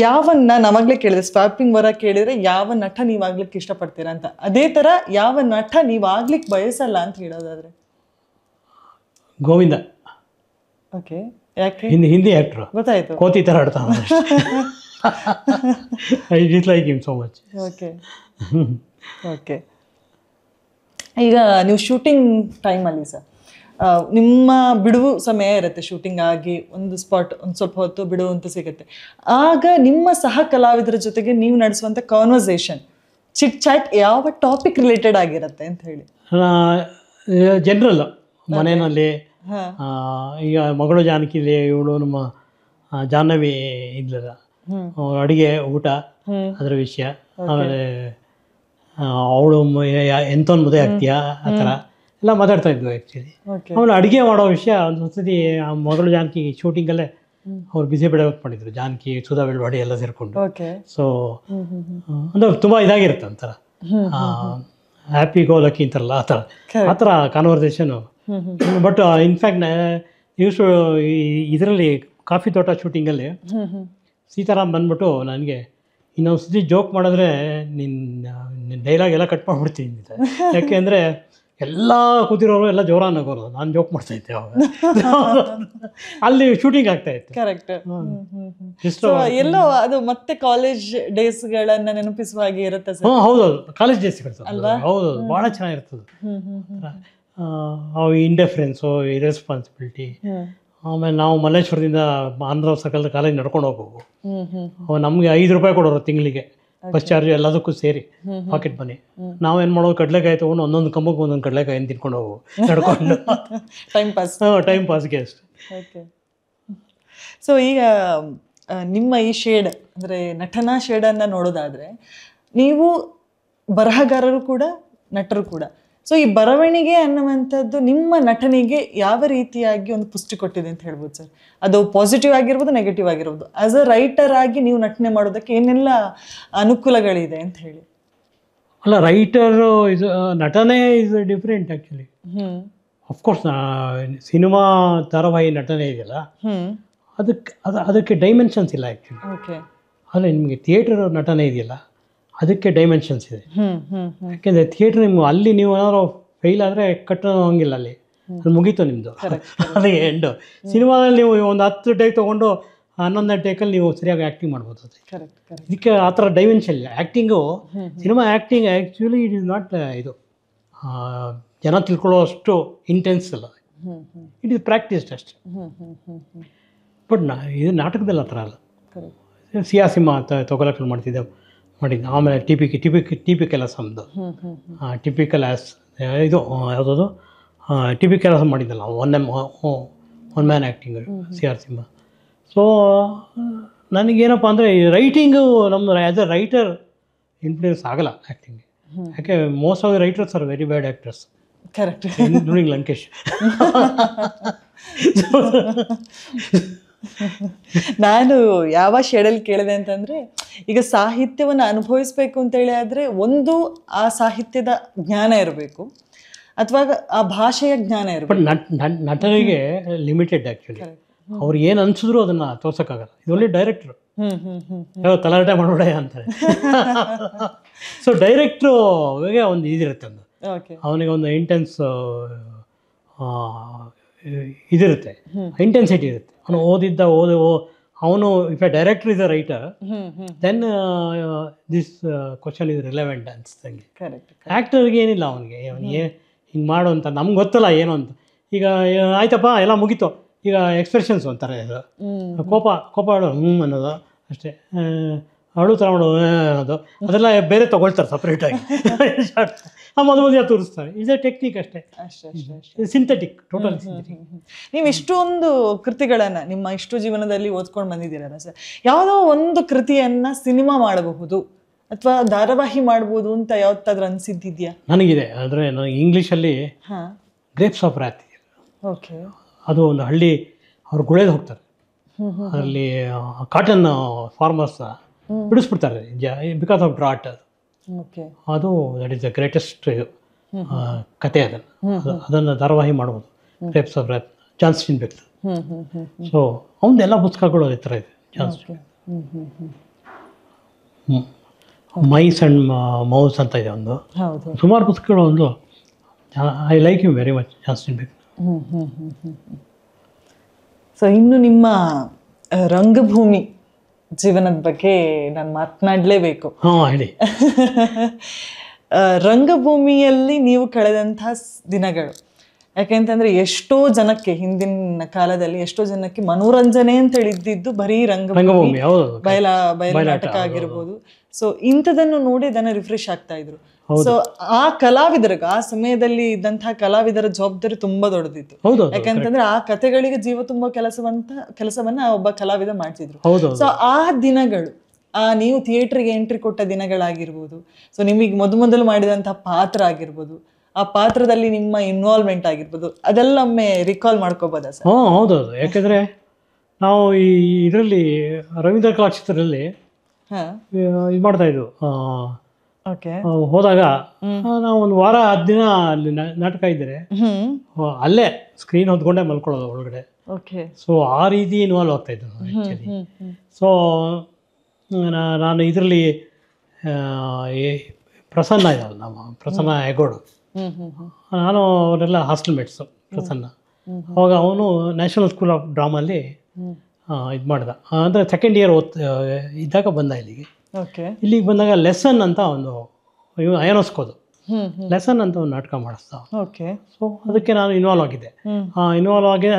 [SPEAKER 2] ಯಾವನ್ನ ನಾವಾಗಲೇ ಕೇಳಿದೆ, ಸ್ವಾಪಿಂಗ್ ವರ ಕೇಳಿದ್ರೆ ಯಾವ ನಟ ನೀವು ಆಗ್ಲಿಕ್ಕೆ ಇಷ್ಟಪಡ್ತೀರಾ ಅಂತ. ಅದೇ ಥರ ಯಾವ ನಟ ನೀವು ಆಗ್ಲಿಕ್ಕೆ ಬಯಸಲ್ಲ ಅಂತ ಹೇಳೋದಾದ್ರೆ?
[SPEAKER 1] ಗೋವಿಂದ.
[SPEAKER 2] ಓಕೆ, ಯಾಕೆ?
[SPEAKER 1] ಹಿಂದಿ ಆ್ಯಕ್ಟ್ರು,
[SPEAKER 2] ಗೊತ್ತಾಯ್ತು.
[SPEAKER 1] ಕೋತಿ ಥರ ಆಡ್ತಾನೆ. I dislike him so much.
[SPEAKER 2] Okay okay. ಈಗ ನೀವು ಶೂಟಿಂಗ್ ಟೈಮಲ್ಲಿ ಸರ್, ನಿಮ್ಮ ಬಿಡುವು ಸಮಯ ಇರುತ್ತೆ, ಶೂಟಿಂಗ್ ಆಗಿ ಒಂದು ಸ್ಪಾಟ್ ಒಂದು ಸ್ವಲ್ಪ ಹೊತ್ತು ಬಿಡುವು ಅಂತ ಸಿಗುತ್ತೆ. ಆಗ ನಿಮ್ಮ ಸಹ ಕಲಾವಿದರ ಜೊತೆಗೆ ನೀವು ನಡೆಸುವಂಥ ಕಾನ್ವರ್ಸೇಷನ್, ಚಿಟ್ ಚಾಟ್ ಯಾವ ಟಾಪಿಕ್ ರಿಲೇಟೆಡ್ ಆಗಿರುತ್ತೆ ಅಂತ ಹೇಳಿ?
[SPEAKER 1] ಜನರಲ್ ಮನೆಯಲ್ಲಿ ಈಗ ಮಗಳು ಜಾನಕಿಲಿ ಇವಳು ನಮ್ಮ ಜಾಹ್ನವಿ ಇದ್ಲಲ್ಲ, ಅಡುಗೆ ಊಟ ಅದರ ವಿಷಯ, ಆಮೇಲೆ ಅವಳು ಎಂಥೊಂದು ಮದುವೆ ಆಗ್ತೀಯಾ ಆ ಥರ ಎಲ್ಲ ಮಾತಾಡ್ತಾ ಇದ್ವಿ ಆ್ಯಕ್ಚುಲಿ. ಆಮೇಲೆ ಅಡುಗೆ ಮಾಡೋ ವಿಷಯ ಒಂದು ಸತಿ ಮಗಳು ಜಾನಕಿ ಶೂಟಿಂಗಲ್ಲೇ ಅವ್ರು ಬಿಸಿ ಬೆಳೆ ಹೊತ್ತು ಮಾಡಿದ್ರು, ಜಾನಕಿ ಸುಧಾ ಬೆಳವಾಡಿ ಎಲ್ಲ ಸೇರಿಕೊಂಡು. ಸೊ ಅಂದರೆ ತುಂಬ ಇದಾಗಿರುತ್ತೆ ಒಂಥರ ಹ್ಯಾಪಿ ಗೋ ಲಕ್ಕಿ ಅಂತಾರಲ್ಲ ಆ ಥರ ಕಾನ್ವರ್ಸೇಷನು. ಬಟ್ ಇನ್ಫ್ಯಾಕ್ಟ್ ಯೂಸ್ ಇದರಲ್ಲಿ ಕಾಫಿ ತೋಟ ಶೂಟಿಂಗಲ್ಲಿ ಸೀತಾರಾಮ್ ಬಂದ್ಬಿಟ್ಟು ನನಗೆ ಇನ್ನೊಂದು ಸತಿ ಜೋಕ್ ಮಾಡಿದ್ರೆ ನಿನ್ನ ಡೈಲಾಗ್ ಎಲ್ಲ ಕಟ್ ಮಾಡಿಬಿಡ್ತೀನಿ ಅಂತ. ಯಾಕೆಂದರೆ ಎಲ್ಲ ಕೂತಿರೋರು ಎಲ್ಲ ಜೋರ ನಗೋರು, ನಾನು ಜೋಕ್ ಮಾಡ್ತಾಯಿದ್ದೆ ಅವಾಗ. ಅಲ್ಲಿ ಶೂಟಿಂಗ್ ಆಗ್ತಾ ಇತ್ತು.
[SPEAKER 2] ಕರೆಕ್ಟ್. ಎಲ್ಲೋ ಅದು ಮತ್ತೆ ಕಾಲೇಜ್ ಡೇಸ್ಗಳನ್ನು ನೆನಪಿಸುವ ಹಾಗೆ ಇರುತ್ತೆ ಸರ್.
[SPEAKER 1] ಹೌದೌದು, ಕಾಲೇಜ್ ಡೇಸ್ಗಳು ಹೌದೌದು, ಭಾಳ ಚೆನ್ನಾಗಿರ್ತದೆ. ಅವು ಇಂಡಿಫರೆನ್ಸು, ಇರೆಸ್ಪಾನ್ಸಿಬಿಲಿಟಿ. ಆಮೇಲೆ ನಾವು ಮಲ್ಲೇಶ್ವರದಿಂದ ಆಂಧ್ರ ಸರ್ಕಲ್ ಕಾಲೇಜ್ ನಡ್ಕೊಂಡು ಹೋಗ್ಬೇಕು. ನಮಗೆ 5 ರೂಪಾಯಿ ಕೊಡೋರು ತಿಂಗಳಿಗೆ, ಬಸ್ ಚಾರ್ಜ್ ಎಲ್ಲದಕ್ಕೂ ಸೇರಿ ಪಾಕೆಟ್ ಮನಿ. ನಾವೇನು ಮಾಡೋದು, ಕಡಲೆಕಾಯಿ ತೊಗೊಂಡು ಒಂದೊಂದು ಕಂಬಕ್ಕೆ ಒಂದೊಂದು ಕಡಲೆಕಾಯಿನ ತಿನ್ಕೊಂಡು ಹೋಗು ನಡ್ಕೊಂಡು. ಟೈಮ್ ಪಾಸ್ಗೆ ಅಷ್ಟೆ.
[SPEAKER 2] ಓಕೆ. ಸೊ ಈಗ ನಿಮ್ಮ ಈ ಶೇಡ್ ಅಂದರೆ ನಟನಾ ಶೇಡನ್ನು ನೋಡೋದಾದರೆ, ನೀವು ಬರಹಗಾರರು ಕೂಡ ನಟರು ಕೂಡ. ಸೊ ಈ ಬರವಣಿಗೆ ಅನ್ನುವಂಥದ್ದು ನಿಮ್ಮ ನಟನೆಗೆ ಯಾವ ರೀತಿಯಾಗಿ ಒಂದು ಪುಷ್ಟಿ ಕೊಟ್ಟಿದೆ ಅಂತ ಹೇಳ್ಬೋದು ಸರ್? ಅದು ಪಾಸಿಟಿವ್ ಆಗಿರ್ಬೋದು, ನೆಗೆಟಿವ್ ಆಗಿರ್ಬೋದು. ಆಸ್ ಅ ರೈಟರ್ ಆಗಿ ನೀವು ನಟನೆ ಮಾಡೋದಕ್ಕೆ ಏನೆಲ್ಲ ಅನುಕೂಲಗಳಿದೆ ಅಂತ ಹೇಳಿ.
[SPEAKER 1] ಅಲ್ಲ, ರೈಟರು ಇಸ್ ನಟನೆ is different actually. Of course cinema ಧಾರಾವಾಹಿ ನಟನೆ ಇದೆಯಲ್ಲ, ಅದಕ್ಕೆ ಡೈಮೆನ್ಷನ್ಸ್ ಇಲ್ಲ ಆ್ಯಕ್ಚುಲಿ.
[SPEAKER 2] ಓಕೆ.
[SPEAKER 1] ಆದರೆ ನಿಮಗೆ ಥಿಯೇಟರ್ ನಟನೆ ಇದೆಯಲ್ಲ, ಅದಕ್ಕೆ ಡೈಮೆನ್ಷನ್ಸ್ ಇದೆ. ಯಾಕೆಂದರೆ ಥಿಯೇಟ್ರ್ ನಿಮ್ಗೆ ಅಲ್ಲಿ ನೀವು ಏನಾದ್ರು ಫೇಲ್ ಆದರೆ ಕಟ್ಟೋ ಹಂಗಿಲ್ಲ, ಅಲ್ಲಿ ಅದು ಮುಗೀತು ನಿಮ್ಮದು, ಅದೇ ಎಂಡು. ಸಿನಿಮಾದಲ್ಲಿ ನೀವು ಒಂದು 10 ಟೇಕ್ ತೊಗೊಂಡು 11ನೇ ಟೇಕಲ್ಲಿ ನೀವು ಸರಿಯಾಗಿ ಆ್ಯಕ್ಟಿಂಗ್ ಮಾಡ್ಬೋದು. ಇದಕ್ಕೆ ಆ ಥರ ಡೈಮೆನ್ಷನ್ ಇಲ್ಲ acting. Cinema acting actually it is not ಇದು ಜನ ತಿಳ್ಕೊಳ್ಳೋ ಅಷ್ಟು ಇಂಟೆನ್ಸ್ ಅಲ್ಲ, ಇಟ್ ಈಸ್ ಪ್ರಾಕ್ಟೀಸ್ಡ್ ಅಷ್ಟೆ. ಬಟ್ ಇದು ನಾಟಕದಲ್ಲಿ ಆ ಥರ ಅಲ್ಲ. ಸಿಯಾಸಿಮಾ ಅಂತ ತೊಗೊಳಕ್ಕೆ ಮಾಡಿದ್ದೆ. ಆಮೇಲೆ ಟಿಪಿ ಕೆಲಸ ನಮ್ಮದು, ಟಿಪಿಕಲ್ ಇದು ಯಾವುದದು ಟಿಪಿ ಕೆಲಸ ಮಾಡಿದ್ದಲ್ಲ, ಒನ್ ಮ್ಯಾನ್ ಆ್ಯಕ್ಟಿಂಗ್ ಸಿಯಾಸಿಮಾ. ಸೊ ನನಗೇನಪ್ಪ ಅಂದರೆ ರೈಟಿಂಗು ನಮ್ಮದು ಆ್ಯಸ್ ಎ ರೈಟರ್ ಇನ್ಫ್ಲೂಯೆನ್ಸ್ ಆಗಲ್ಲ ಆ್ಯಕ್ಟಿಂಗ್. ಯಾಕೆ most of the writers are very bad actors,
[SPEAKER 2] correct,
[SPEAKER 1] including Lankesh.
[SPEAKER 2] ನಾನು ಯಾವ ಶೇಡಲ್ಲಿ ಕೇಳಿದೆ ಅಂತಂದರೆ, ಈಗ ಸಾಹಿತ್ಯವನ್ನು ಅನುಭವಿಸ್ಬೇಕು ಅಂತೇಳಿ ಆದರೆ ಒಂದು ಆ ಸಾಹಿತ್ಯದ ಜ್ಞಾನ ಇರಬೇಕು, ಅಥವಾ ಆ ಭಾಷೆಯ ಜ್ಞಾನ ಇರಬೇಕು.
[SPEAKER 1] ಬಟ್ ನಟರಿಗೆ ಲಿಮಿಟೆಡ್ ಆ್ಯಕ್ಚುಲಿ. ಅವ್ರು ಏನು ಅನ್ಸಿದ್ರು ಅದನ್ನು ತೋರ್ಸೋಕ್ಕಾಗಲ್ಲ. ಇದು ಒಳ್ಳೆ ಡೈರೆಕ್ಟ್ರು ತಲಾಟೆ ಮಾಡಬೇಡ ಅಂತಾರೆ. ಸೊ ಡೈರೆಕ್ಟ್ರುಗೆ ಒಂದು ಇದಿರುತ್ತೆ, ಒಂದು ಅವನಿಗೆ ಒಂದು ಇಂಟೆನ್ಸ್ ಇದಿರುತ್ತೆ, ಇಂಟೆನ್ಸಿಟಿ ಇರುತ್ತೆ. ಅವನು ಅವನು if a director is a writer, then this question is relevant ಅನ್ಸ್ದಂಗೆ. ಆ್ಯಕ್ಟರ್ಗೆ ಏನಿಲ್ಲ, ಅವನಿಗೆ ಹಿಂಗೆ ಮಾಡು ಅಂತ ನಮ್ಗೆ ಗೊತ್ತಲ್ಲ ಏನು ಅಂತ. ಈಗ ಆಯ್ತಪ್ಪ ಎಲ್ಲ ಮುಗೀತು, ಈಗ ಎಕ್ಸ್ಪ್ರೆಷನ್ಸ್ ಅಂತಾರೆ, ಇದು ಕೋಪ ಅನ್ನೋದು ಅಷ್ಟೇ, ಅಳು ತಗೊಂಡು ಅನ್ನೋದು ಅದೆಲ್ಲ ಬೇರೆ ತೊಗೊಳ್ತಾರೆ ಸಪ್ರೇಟಾಗಿ, ಮದುವೆ ತೋರಿಸ್ತಾರೆ. ಇಸ್ ಎ ಟೆಕ್ನಿಕ್ ಅಷ್ಟೇ, ಸಿಂಥೆಟಿಕ್, ಟೋಟಲ್ ಸಿಂಥೆಟಿಕ್.
[SPEAKER 2] ನೀವು ಇಷ್ಟೊಂದು ಕೃತಿಗಳನ್ನು ನಿಮ್ಮ ಇಷ್ಟು ಜೀವನದಲ್ಲಿ ಓದ್ಕೊಂಡು ಬಂದಿದ್ದೀರಲ್ಲ ಸರ್, ಯಾವುದೋ ಒಂದು ಕೃತಿಯನ್ನು ಸಿನಿಮಾ ಮಾಡಬಹುದು ಅಥವಾ ಧಾರಾವಾಹಿ ಮಾಡ್ಬೋದು ಅಂತ ಯಾವತ್ತಾದ್ರೂ ಅನಿಸಿದ್ದಿದೆಯಾ?
[SPEAKER 1] ನನಗಿದೆ. ಅಂದರೆ ನನಗೆ ಇಂಗ್ಲೀಷಲ್ಲಿ ಗ್ರೇಪ್ಸ್ ಆಫ್ ರಾತ್,
[SPEAKER 2] ಓಕೆ, ಅದು
[SPEAKER 1] ಒಂದು ಹಳ್ಳಿ, ಅವ್ರು ಗುಳೇದು ಹೋಗ್ತಾರೆ, ಅದರಲ್ಲಿ ಕಾಟನ್ ಫಾರ್ಮರ್ಸ್ ಬಿಡಿಸ್ಬಿಡ್ತಾರೆ ಬಿಕಾಸ್ ಆಫ್ ಡ್ರಾಟ್. ಅದು ದಟ್ ಈಸ್ ದ ಗ್ರೇಟೆಸ್ಟ್ ಇದು ಕತೆ. ಅದನ್ನು ಧಾರಾವಾಹಿ ಮಾಡ್ಬೋದು. Grapes of Wrath, John Steinbeck. So ಅವನದೆಲ್ಲ ಪುಸ್ತಕಗಳು ಅದೇ ಥರ ಇದೆ. ಜಾನ್ಸ್ಟಿನ್ ಮೈಸ್ ಆ್ಯಂಡ್ ಮೌಸ್ ಅಂತ ಇದೆ ಒಂದು, ಸುಮಾರು ಪುಸ್ತಕಗಳು. ಒಂದು I like you very much, John Steinbeck.
[SPEAKER 2] So ಇನ್ನು ನಿಮ್ಮ ರಂಗಭೂಮಿ ಜೀವನದ ಬಗ್ಗೆ ನಾನು ಮಾತನಾಡಲೇಬೇಕು.
[SPEAKER 1] ಹೇಳಿ.
[SPEAKER 2] ರಂಗಭೂಮಿಯಲ್ಲಿ ನೀವು ಕಳೆದಂತಹ ದಿನಗಳು, ಯಾಕೆಂತಂದ್ರೆ ಎಷ್ಟೋ ಜನಕ್ಕೆ ಹಿಂದಿನ ಕಾಲದಲ್ಲಿ ಎಷ್ಟೋ ಜನಕ್ಕೆ ಮನೋರಂಜನೆ ಅಂತ ಹೇಳಿದ್ದು ಬರೀ ರಂಗಭೂಮಿ, ಬಯಲಾಟ ಆಗಿರ್ಬೋದು. ಸೊ ಇಂಥದನ್ನು ನೋಡಿ ಅದನ್ನು ರಿಫ್ರೆಶ್ ಆಗ್ತಾ ಇದ್ರು. ಸೊ ಆ ಕಲಾವಿದರಿಗೆ ಆ ಸಮಯದಲ್ಲಿ ಇದ್ದಂತಹ ಕಲಾವಿದರ ಜವಾಬ್ದಾರಿ ತುಂಬಾ ದೊಡ್ಡದಿತ್ತು. ಯಾಕಂತಂದ್ರೆ ಆ ಕಥೆಗಳಿಗೆ ಜೀವ ತುಂಬಾ ಕೆಲಸವನ್ನ ಒಬ್ಬ ಕಲಾವಿದ ಮಾಡ್ತಿದ್ರು. ಸೊ ಆ ದಿನಗಳು, ನೀವು ಥಿಯೇಟರ್ಗೆ ಎಂಟ್ರಿ ಕೊಟ್ಟ ದಿನಗಳಾಗಿರ್ಬೋದು, ಸೊ ನಿಮಗೆ ಮೊದಲು ಮಾಡಿದಂತಹ ಪಾತ್ರ ಆಗಿರ್ಬೋದು, ಆ ಪಾತ್ರದಲ್ಲಿ ನಿಮ್ಮ ಇನ್ವಾಲ್ವ್ಮೆಂಟ್ ಆಗಿರ್ಬೋದು, ಅದೆಲ್ಲ ಒಮ್ಮೆ ರಿಕಾಲ್ ಮಾಡ್ಕೋಬೋದಾ ಸರ್?
[SPEAKER 1] ಹೌದೌದು. ಯಾಕೆಂದ್ರೆ ನಾವು ಈ ಇದರಲ್ಲಿ ರವೀಂದ್ರ ಕಲಾಕ್ಷೇತ್ರದಲ್ಲಿ ಇದು ಮಾಡ್ತಾ ಇದ್ವು. ಹೋದಾಗ ನಾವು ಒಂದು ವಾರ 10 ದಿನ ಅಲ್ಲಿ ನಾಟಕ ಇದ್ದರೆ ಅಲ್ಲೇ ಸ್ಕ್ರೀನ್ ಹೊತ್ಕೊಂಡೇ ಮಲ್ಕೊಳ್ಳೋದು ಒಳಗಡೆ. ಸೊ ಆ ರೀತಿ ಇನ್ವಾಲ್ವ್ ಆಗ್ತಾ ಇದ್ದು ಆ್ಯಕ್ಚುಲಿ. ಸೊ ನಾನು ಇದರಲ್ಲಿ ಪ್ರಸನ್ನ ಇದ್ದಲ್ಲ, ನಮ್ಮ ಪ್ರಸನ್ನ ಹೆಗೋಡು, ನಾನು ಅವರೆಲ್ಲ ಹಾಸ್ಟೆಲ್ ಮೇಟ್ಸು. ಪ್ರಸನ್ನ ಅವಾಗ ಅವನು ನ್ಯಾಷನಲ್ ಸ್ಕೂಲ್ ಆಫ್ ಡ್ರಾಮಲ್ಲಿ ಇದು ಮಾಡ್ದ. ಅಂದರೆ ಸೆಕೆಂಡ್ ಇಯರ್ ಇದ್ದಾಗ ಬಂದ ಇಲ್ಲಿಗೆ. ಇಲ್ಲಿಗೆ ಬಂದಾಗ ಲೆಸನ್ ಅಂತ ಒಂದು ಅಯನೋಸ್ಕೋದು ಲೆಸನ್ ಅಂತ ಒಂದು ನಾಟಕ ಮಾಡಿಸ್ದ. ಸೊ ಅದಕ್ಕೆ ನಾನು ಇನ್ವಾಲ್ವ್ ಆಗಿದ್ದೆ.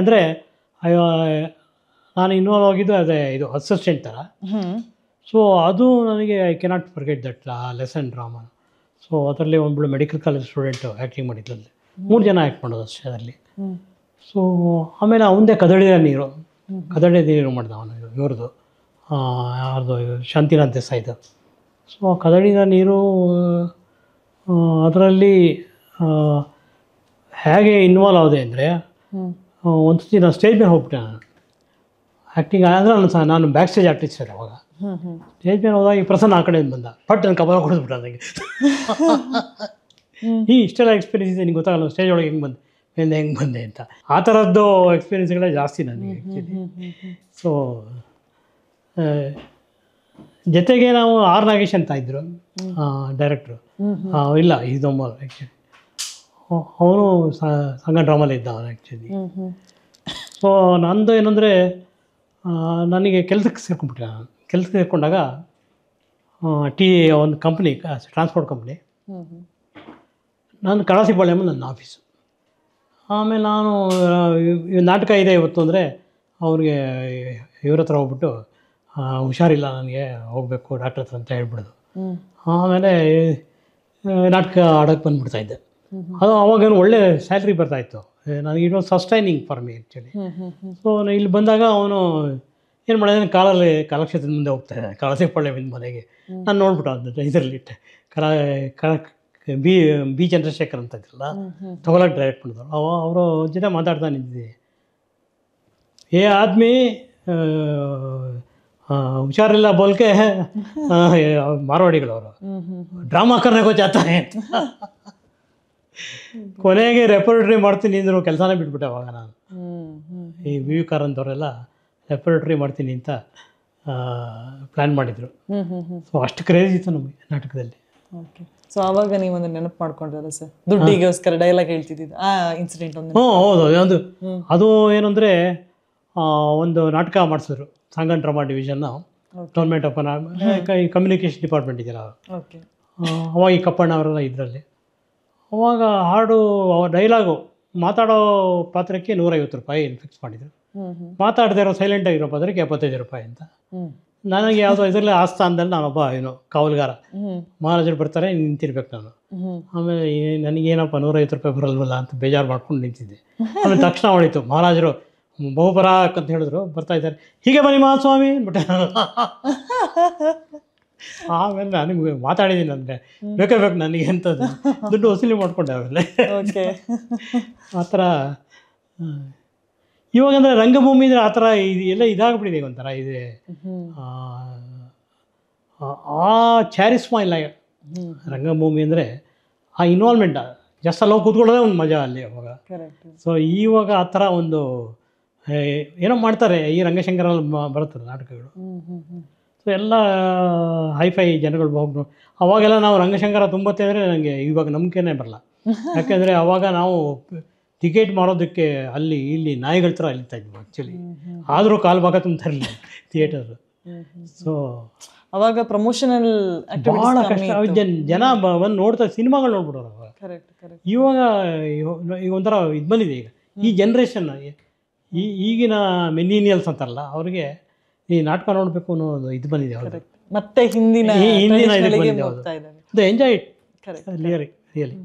[SPEAKER 1] ಅಂದರೆ ನಾನು ಇನ್ವಾಲ್ವ್ ಆಗಿದ್ದು ಅದೇ ಇದು ಅಸಿಸ್ಟೆಂಟ್ ಥರ. ಸೊ ಅದು ನನಗೆ I cannot forget that lesson drama. So ಅದರಲ್ಲಿ ಒಬ್ಬಳು ಮೆಡಿಕಲ್ ಕಾಲೇಜ್ ಸ್ಟೂಡೆಂಟು ಆ್ಯಕ್ಟಿಂಗ್ ಮಾಡಿದ್ದಲ್ಲಿ 3 ಜನ ಆ್ಯಕ್ಟ್ ಮಾಡೋದು ಅಷ್ಟೇ ಅದರಲ್ಲಿ. ಸೊ ಆಮೇಲೆ ಅವಂದೇ ಕದಡಿಯ ನೀರು ಮಾಡ್ದ ಅವನು, ಇವ್ರದ್ದು ಯಾರ್ದು ಶಾಂತಿನಾಥ್ ದೇಸಾಯಿದು. ಸೊ ಕದಡಿದ ನೀರು ಅದರಲ್ಲಿ ಹೇಗೆ ಇನ್ವಾಲ್ವ್ ಆದೆ ಅಂದರೆ ಒಂದು ಸತಿ ನಾನು ಸ್ಟೇಜ್ ಮೇಲೆ ಹೋಗ್ಬಿಟ್ಟೆ. ನಾನು ಆ್ಯಕ್ಟಿಂಗ್ ಅಂದರೆ ನಾನು ಬ್ಯಾಕ್ ಸ್ಟೇಜ್ ಆರ್ಟಿಸ್ಟ್ ಸರ್ ಅವಾಗ. ಸ್ಟೇಜ್ ಮೇಲೆ ಹೋದಾಗ ಈ ಪ್ರಸನ್ನ ಆ ಕಡೆಯಿಂದ ಬಂದ, ಪಟ್ ನನ್ನ ಕಬಾಲ ಕೊಡಿಸ್ಬಿಟ್ಟ ನನಗೆ. ಇಷ್ಟೆಲ್ಲ ಎಕ್ಸ್ಪೀರಿಯನ್ಸ್ ಇದೆ, ನಿಂಗೆ ಗೊತ್ತಾಗಲ್ಲ ಸ್ಟೇಜ್ ಒಳಗೆ ಹೆಂಗೆ ಬಂದೆ ಅಂತ. ಆ ಥರದ್ದು ಎಕ್ಸ್ಪೀರಿಯನ್ಸ್ಗಳೇ ಜಾಸ್ತಿ ನನಗೆ ಆ್ಯಕ್ಚುಲಿ. ಸೊ ಜೊತೆಗೆ ನಾವು ಆರ್ ನಾಗೇಶ್ ಅಂತ ಇದ್ದರು ಡೈರೆಕ್ಟ್ರು. ಇಲ್ಲ ಇದೊಮ್ಮ ಆ್ಯಕ್ಚುಲಿ ಅವನು ಸಂಘ ಡ್ರಾಮಲ್ಲಿ ಇದ್ದ ಅವನು ಆ್ಯಕ್ಚುಲಿ. ಸೊ ನಂದು ಏನಂದರೆ ನನಗೆ ಕೆಲಸಕ್ಕೆ ಸೇರ್ಕೊಂಡ್ಬಿಟ್ಟೆ. ನಾನು ಕೆಲಸಕ್ಕೆ ಸೇರ್ಕೊಂಡಾಗ ಒಂದು ಕಂಪ್ನಿ, ಟ್ರಾನ್ಸ್ಪೋರ್ಟ್ ಕಂಪ್ನಿ, ನಾನು ಕಳಸಿಪಾಳ್ಯಮ್ಮ ನನ್ನ ಆಫೀಸು. ಆಮೇಲೆ ನಾನು ನಾಟಕ ಇದೆ ಇವತ್ತು ಅಂದರೆ ಅವ್ರಿಗೆ ಇವ್ರ ಹತ್ರ ಹೋಗ್ಬಿಟ್ಟು ಹುಷಾರಿಲ್ಲ ನನಗೆ ಹೋಗಬೇಕು ಡಾಕ್ಟ್ರ್ ಹತ್ರ ಅಂತ ಹೇಳ್ಬಿಡೋದು. ಆಮೇಲೆ ನಾಟಕ ಆಡೋಕ್ಕೆ ಬಂದುಬಿಡ್ತಾಯಿದ್ದೆ. ಅದು ಅವಾಗೇನು ಒಳ್ಳೆ ಸ್ಯಾಲ್ರಿ ಬರ್ತಾಯಿತ್ತು ನನಗೆ. It was sustaining for me actually. So ಇಲ್ಲಿ ಬಂದಾಗ ಅವನು ಏನು ಮಾಡಿದಾನೆ, ಕಾಲಲ್ಲಿ ಕಲಾಕ್ಷೇತ್ರದ ಮುಂದೆ ಹೋಗ್ತಾಯಿದ್ದೆ, ಕಳಸಿಪಾಳ್ಯದಿಂದ ಮನೆಗೆ. ನಾನು ನೋಡ್ಬಿಟ್ಟು ಅದನ್ನ ಇದರಲ್ಲಿ ಬಿ ಚಂದ್ರಶೇಖರ್ ಅಂತ ಇದ್ರಲ್ಲ, ತಗೊಳಕ್ಕೆ ಡೈರೆಕ್ಟ್ ಮಾಡಿದ್ರು. ಅವರು ಜೊತೆ ಮಾತಾಡ್ತಾ ನಿಂತಿದ್ದೆ. ಏ ಆದ್ಮಿ ಹುಷಾರಿಲ್ಲ ಬೋಲ್ಕೆ ಮಾರವಾಡಿಗಳವರು ಡ್ರಾಮಾ ಕರ್ನಾಗ ಜಾತಾನೆ ಅಂತ. ಕೊನೆಗೆ ರೆಪರ್ಟ್ರಿ ಮಾಡ್ತೀನಿ ಅಂದರು, ಕೆಲಸನೇ ಬಿಟ್ಬಿಟ್ಟೆ ಅವಾಗ ನಾನು. ಈ ವಿ ವಿ ಕಾರಂತವರೆಲ್ಲ ರೆಪರ್ಟ್ರಿ ಮಾಡ್ತೀನಿ ಅಂತ ಪ್ಲ್ಯಾನ್ ಮಾಡಿದರು. ಸೊ ಅಷ್ಟು ಕ್ರೇಜ್ ಇತ್ತು ನಮಗೆ ನಾಟಕದಲ್ಲಿ.
[SPEAKER 2] ಓಕೆ. ಸೊ ಆವಾಗ ನೀವೊಂದು ನೆನಪು ಮಾಡ್ಕೊಂಡ್ರಲ್ಲ ಸರ್, ದುಡ್ಡಿಗೋಸ್ಕರ ಡೈಲಾಗ್ ಹೇಳ್ತಿದ್ದಿದ್ದು ಆ ಇನ್ಸಿಡೆಂಟ್ ಒಂದು?
[SPEAKER 1] ಹೌದು. ಅದು ಏನಂದರೆ ಒಂದು ನಾಟಕ ಮಾಡಿಸಿದ್ರು ಸಾಂಗನ್ ಡ್ರಾಮಾ ಡಿವಿಷನ್ನು, ಗೌರ್ಮೆಂಟ್ ಆಫ್ ಈ ಕಮ್ಯುನಿಕೇಷನ್ ಡಿಪಾರ್ಟ್ಮೆಂಟ್ ಇದೆಯಲ್ಲ,
[SPEAKER 2] ಓಕೆ.
[SPEAKER 1] ಅವಾಗ ಈ ಕಪ್ಪಣ್ಣ ಅವರೆಲ್ಲ ಇದರಲ್ಲಿ. ಅವಾಗ ಹಾಡು ಡೈಲಾಗು ಮಾತಾಡೋ ಪಾತ್ರಕ್ಕೆ 150 ರೂಪಾಯಿ ಫಿಕ್ಸ್ ಮಾಡಿದರು. ಮಾತಾಡದೇ ಇರೋ ಸೈಲೆಂಟಾಗಿರೋ ಪಾತ್ರಕ್ಕೆ 75 ರೂಪಾಯಿ ಅಂತ. ನನಗೆ ಯಾವುದೋ ಇದರಲ್ಲಿ ಆಸ್ಥಾನದಲ್ಲಿ ನಾನೊಬ್ಬ ಕಾವಲುಗಾರ, ಮಹಾರಾಜರು ಬರ್ತಾರೆ ನಿಂತಿರ್ಬೇಕು ನಾನು. ಆಮೇಲೆ ನನಗೇನಪ್ಪ 150 ರೂಪಾಯಿ ಬರಲ್ವಲ್ಲ ಅಂತ ಬೇಜಾರು ಮಾಡ್ಕೊಂಡು ನಿಂತಿದ್ದೆ. ಆಮೇಲೆ ತಕ್ಷಣ ಹೊಳಿತು, ಮಹಾರಾಜರು ಬಹುಪರಾಕ್ ಅಂತ ಹೇಳಿದ್ರು, ಬರ್ತಾ ಇದ್ದಾರೆ, ಹೀಗೆ ಬನ್ನಿ ಮಹಾಸ್ವಾಮಿ ಅಂದ್ಬಿಟ್ಟೆ ನಾನು. ಆಮೇಲೆ ನನಗೆ ಮಾತಾಡಿದ್ದೀನಿ ಅಂದರೆ ಬೇಕೇ ಬೇಕು ನನಗೆ ಅಂತದ್ದು ದುಡ್ಡು ವಸೂಲಿ ಮಾಡಿಕೊಂಡೆ ಆಮೇಲೆ. ಆ ಥರ ಇವಾಗಂದರೆ ರಂಗಭೂಮಿ ಅಂದರೆ ಆ ಥರ ಇದು ಎಲ್ಲ ಇದಾಗ್ಬಿಟ್ಟಿದೆ ಒಂಥರ ಇದೆ. ಆ ಚಾರಿಸ್ಮಾ ಇಲ್ಲ ರಂಗಭೂಮಿ ಅಂದರೆ, ಆ ಇನ್ವಾಲ್ವ್ಮೆಂಟ್ ಜಸ್ಟ್ ಅಲ್ಲ ಕೂತ್ಕೊಳ್ಳೋದೇ ಒಂದು ಮಜಾ ಅಲ್ಲಿ ಅವಾಗ. ಸೊ ಇವಾಗ ಆ ಥರ ಒಂದು ಏನೋ ಮಾಡ್ತಾರೆ ಈ ರಂಗಶಂಕರಲ್ಲಿ ಬರುತ್ತದೆ ನಾಟಕಗಳು. ಸೊ ಎಲ್ಲ ಹೈಫೈ ಜನಗಳು ಹೋಗಿ ಅವಾಗೆಲ್ಲ ನಾವು ರಂಗಶಂಕರ ತುಂಬತ್ತೆ ಅಂದರೆ ನನಗೆ ಇವಾಗ ನಂಬಿಕೆನೇ ಬರಲ್ಲ. ಯಾಕೆಂದರೆ ಅವಾಗ ನಾವು ಟಿಕೆಟ್ ಮಾಡೋದಕ್ಕೆ ಅಲ್ಲಿ ಇಲ್ಲಿ ನಾಯಿಗಳ ಥರ ಅಲ್ಲಿತಾ ಇದ್ವಿ ಆ್ಯಕ್ಚುಲಿ. ಆದರೂ ಕಾಲು ಭಾಗ ತುಂಬ್ತಾ ಇರಲಿಲ್ಲ ಥಿಯೇಟರ್. ಸೊ
[SPEAKER 2] ಅವಾಗ ಪ್ರಮೋಷನಲ್
[SPEAKER 1] ಭಾಳ ಕಷ್ಟ. ಜನ ಬಂದು ನೋಡ್ತಾರೆ, ಸಿನಿಮಾಗಳು ನೋಡ್ಬಿಡೋರು ಅವಾಗ. ಇವಾಗ ಈಗ ಒಂಥರ ಇದು ಬಂದಿದೆ. ಈಗ ಈ ಜನ್ರೇಷನ್ ಈಗಿನ ಮಿಲೀನಿಯಲ್ಸ್ ಅಂತಾರಲ್ಲ, ಅವ್ರಿಗೆ ಈ ನಾಟಕ ನೋಡಬೇಕು ಅನ್ನೋ ಇದು ಬಂದಿದೆ. ಹೌದು,
[SPEAKER 2] ಮತ್ತೆ ಹಿಂದಿನ
[SPEAKER 1] ಅದು ಎಂಜಾಯ್ ಇಟ್ ರಿಯಲಿ.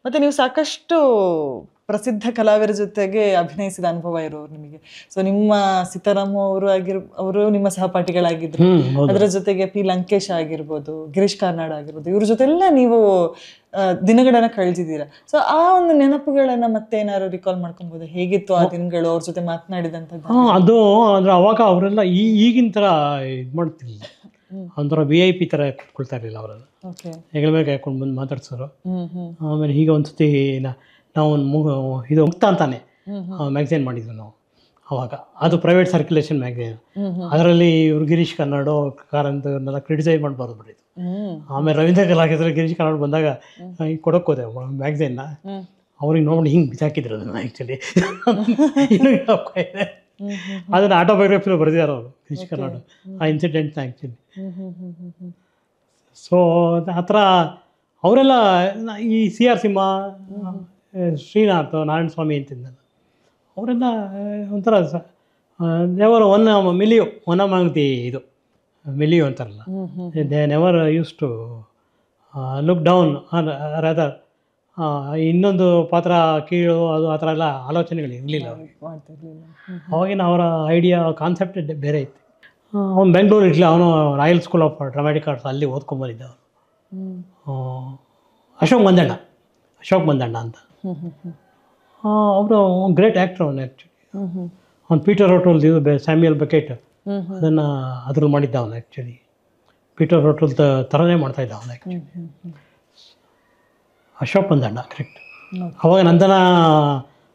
[SPEAKER 2] ಮತ್ತು ನೀವು ಸಾಕಷ್ಟು ಪ್ರಸಿದ್ಧ ಕಲಾವಿದರ ಜೊತೆಗೆ ಅಭಿನಯಿಸಿದ ಅನುಭವ ಇರೋರು ನಿಮಗೆ. ಸೊ ನಿಮ್ಮ ಸೀತಾರಾಮ ಅವರು ನಿಮ್ಮ ಸಹಪಾಠಿಗಳಾಗಿದ್ರು. ಅದರ ಜೊತೆಗೆ ಪಿ ಲಂಕೇಶ್ ಆಗಿರ್ಬೋದು, ಗಿರೀಶ್ ಕಾರ್ನಾಡ್ ಆಗಿರ್ಬೋದು, ಇವ್ರ ಜೊತೆಲ್ಲ ನೀವು ದಿನಗಳನ್ನ ಕಳೆದಿದ್ದೀರಾ. ಸೊ ಆ ಒಂದು ನೆನಪುಗಳನ್ನ ಮತ್ತೆ ಏನಾದ್ರು ರಿಕಾಲ್ ಮಾಡ್ಕೊಬೋದು? ಹೇಗಿತ್ತು ಆ ದಿನಗಳು, ಅವ್ರ ಜೊತೆ ಮಾತನಾಡಿದಂಥದ್ದು?
[SPEAKER 1] ಅದು ಅಂದರೆ ಅವಾಗ ಅವರೆಲ್ಲ ಈಗಿನ ಥರ ಇದು ಮಾಡ್ತಿರ್ಲಿಲ್ಲ. ಒಂಥರ VIP ಥರ ಕೂತ್ಕೊಳ್ತಾ ಇರಲಿಲ್ಲ ಅವರೆಲ್ಲ. ಹೆಗಲ ಮೇಲೆ ಹಾಕೊಂಡು ಬಂದು ಮಾತಾಡ್ಸೋರು. ಆಮೇಲೆ ಹೀಗೆ ಒಂದು ಸತಿ ನಾವು ಇದು ಮುಕ್ತ ಅಂತಾನೆ ಮ್ಯಾಗ್ಝೈನ್ ಮಾಡಿದ್ವಿ ನಾವು ಅವಾಗ. ಅದು ಪ್ರೈವೇಟ್ ಸರ್ಕ್ಯುಲೇಷನ್ ಮ್ಯಾಗ್ಝೈನ್. ಅದರಲ್ಲಿ ಇವರು ಗಿರೀಶ್ ಕನ್ನಡ ಕಾರಂತವ್ರನ್ನೆಲ್ಲ ಕ್ರಿಟಿಸೈಸ್ ಮಾಡಬಾರ್ದು ಬಿಟ್ಟಿದ್ದು. ಆಮೇಲೆ ರವೀಂದ್ರ ಕಲಾವಿದರು ಗಿರೀಶ್ ಕನ್ನಡ ಬಂದಾಗ ಈಗ ಕೊಡೋಕೆ ಹೋದೆ ಮ್ಯಾಗ್ಝೈನ್ನ. ಅವ್ರಿಗೆ ನೋಡಿ ಹಿಂಗೆ ಬಿಸಾಕಿದ್ರು ಅದನ್ನು. ಆ್ಯಕ್ಚುಲಿ ಇದೆ, ಅದನ್ನು ಆಟೋಬಯೋಗ್ರಫಿలో ಬರೆದಿದ್ದಾರೆ ಅವರು ಗಿರೀಶ್ ಕನ್ನಡ ಆ ಇನ್ಸಿಡೆಂಟ್ನ ಆ್ಯಕ್ಚುಲಿ. ಸೊ ಆ ಥರ ಅವರೆಲ್ಲ ಈ CR ಸಿಂಹ, ಶ್ರೀನಾಥ್, ನಾರಾಯಣ ಸ್ವಾಮಿ ಅಂತಿದ್ದಲ್ಲ, ಅವರೆಲ್ಲ ಒಂಥರ ನೆವರ್ ಒನ್ ಅಮಾಂಗ್ ದಿ ಇದು ಮಿಲಿಯೋ ಅಂತಾರಲ್ಲ, they never use to look down rather. ಇನ್ನೊಂದು ಪಾತ್ರ ಕೀಳು ಅದು ಆ ಥರ ಎಲ್ಲ ಆಲೋಚನೆಗಳು ಇರಲಿಲ್ಲ ಅವ್ರಿಗೆ. ಅವಾಗಿನ ಅವರ ಐಡಿಯಾ ಕಾನ್ಸೆಪ್ಟ್ ಬೇರೆ ಇತ್ತು. ಅವ್ನು ಬೆಂಗಳೂರು ಇರಲಿಲ್ಲ, ಅವನು royal school of dramatic arts ಅಲ್ಲಿ ಓದ್ಕೊಂಬಂದಿದ್ದ ಅವನು. ಅಶೋಕ್ ಮಂದಣ್ಣ ಅಶೋಕ್ ಮಂದಣ್ಣ ಅಂತ. ಅವರು ಗ್ರೇಟ್ ಆ್ಯಕ್ಟ್ರ್ ಅವನು ಆ್ಯಕ್ಚುಲಿ. ಅವ್ನು ಪೀಟರ್ ಹೋಟೆಲ್ ಇದು ಸ್ಯಾಮ್ಯುಯಲ್ ಬೆಕೆಟ್ ಅದನ್ನು ಅದ್ರಲ್ಲಿ ಮಾಡಿದ್ದ ಅವನು ಆ್ಯಕ್ಚುಲಿ. ಪೀಟರ್ ಹೋಟೆಲ್ ಥರನೇ ಮಾಡ್ತಾಯಿದ್ದ ಅವನು ಆ್ಯಕ್ಚುಲಿ. ಅಶೋಕ್ ಮಂದಣ್ಣ ಕರೆಕ್ಟ್. ಅವಾಗ ನಂದನ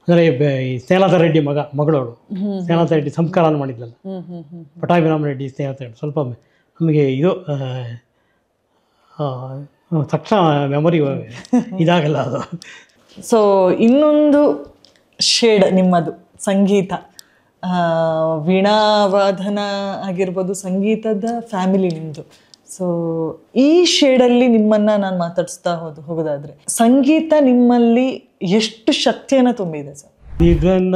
[SPEAKER 1] ಅಂದರೆ ಈ ಸ್ನೇಹಲತಾ ರೆಡ್ಡಿ ಮಗಳವಳು ಸ್ನೇಹಲತಾ ರೆಡ್ಡಿ ಸಂಸ್ಕಾರ ಮಾಡಿದ್ಲಲ್ಲ, ಪಟಾಭಿರಾಮ ರೆಡ್ಡಿ ಸ್ನೇಹಲತಾ ರೆಡ್ಡಿ. ಸ್ವಲ್ಪ ನಮಗೆ ಇದು ತಕ್ಷಣ ಮೆಮೊರಿ ಇದಾಗಲ್ಲ ಅದು.
[SPEAKER 2] ಸೊ ಇನ್ನೊಂದು ಶೇಡ್ ನಿಮ್ಮದು ಸಂಗೀತ, ವೀಣಾವಾದನ ಆಗಿರ್ಬೋದು, ಸಂಗೀತದ ಫ್ಯಾಮಿಲಿ ನಿಮ್ಮದು. ಸೊ ಈ ಶೇಡಲ್ಲಿ ನಿಮ್ಮನ್ನು ನಾನು ಮಾತಾಡಿಸ್ತಾ ಹೋಗೋದಾದರೆ ಸಂಗೀತ ನಿಮ್ಮಲ್ಲಿ ಎಷ್ಟು ಶಕ್ತಿಯನ್ನು ತುಂಬಿದೆ ಸರ್?
[SPEAKER 1] ದಿದನ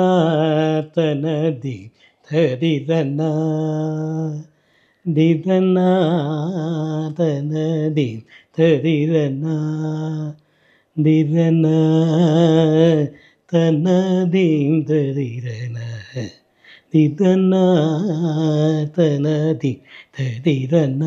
[SPEAKER 1] ತನದಿ ತದಿದನ ದಿದನ ತನದಿ ತದಿದನ ದಿದನ ತನದಿ ತದಿರನ ದಿದನ ತನದಿ ತದಿರನ.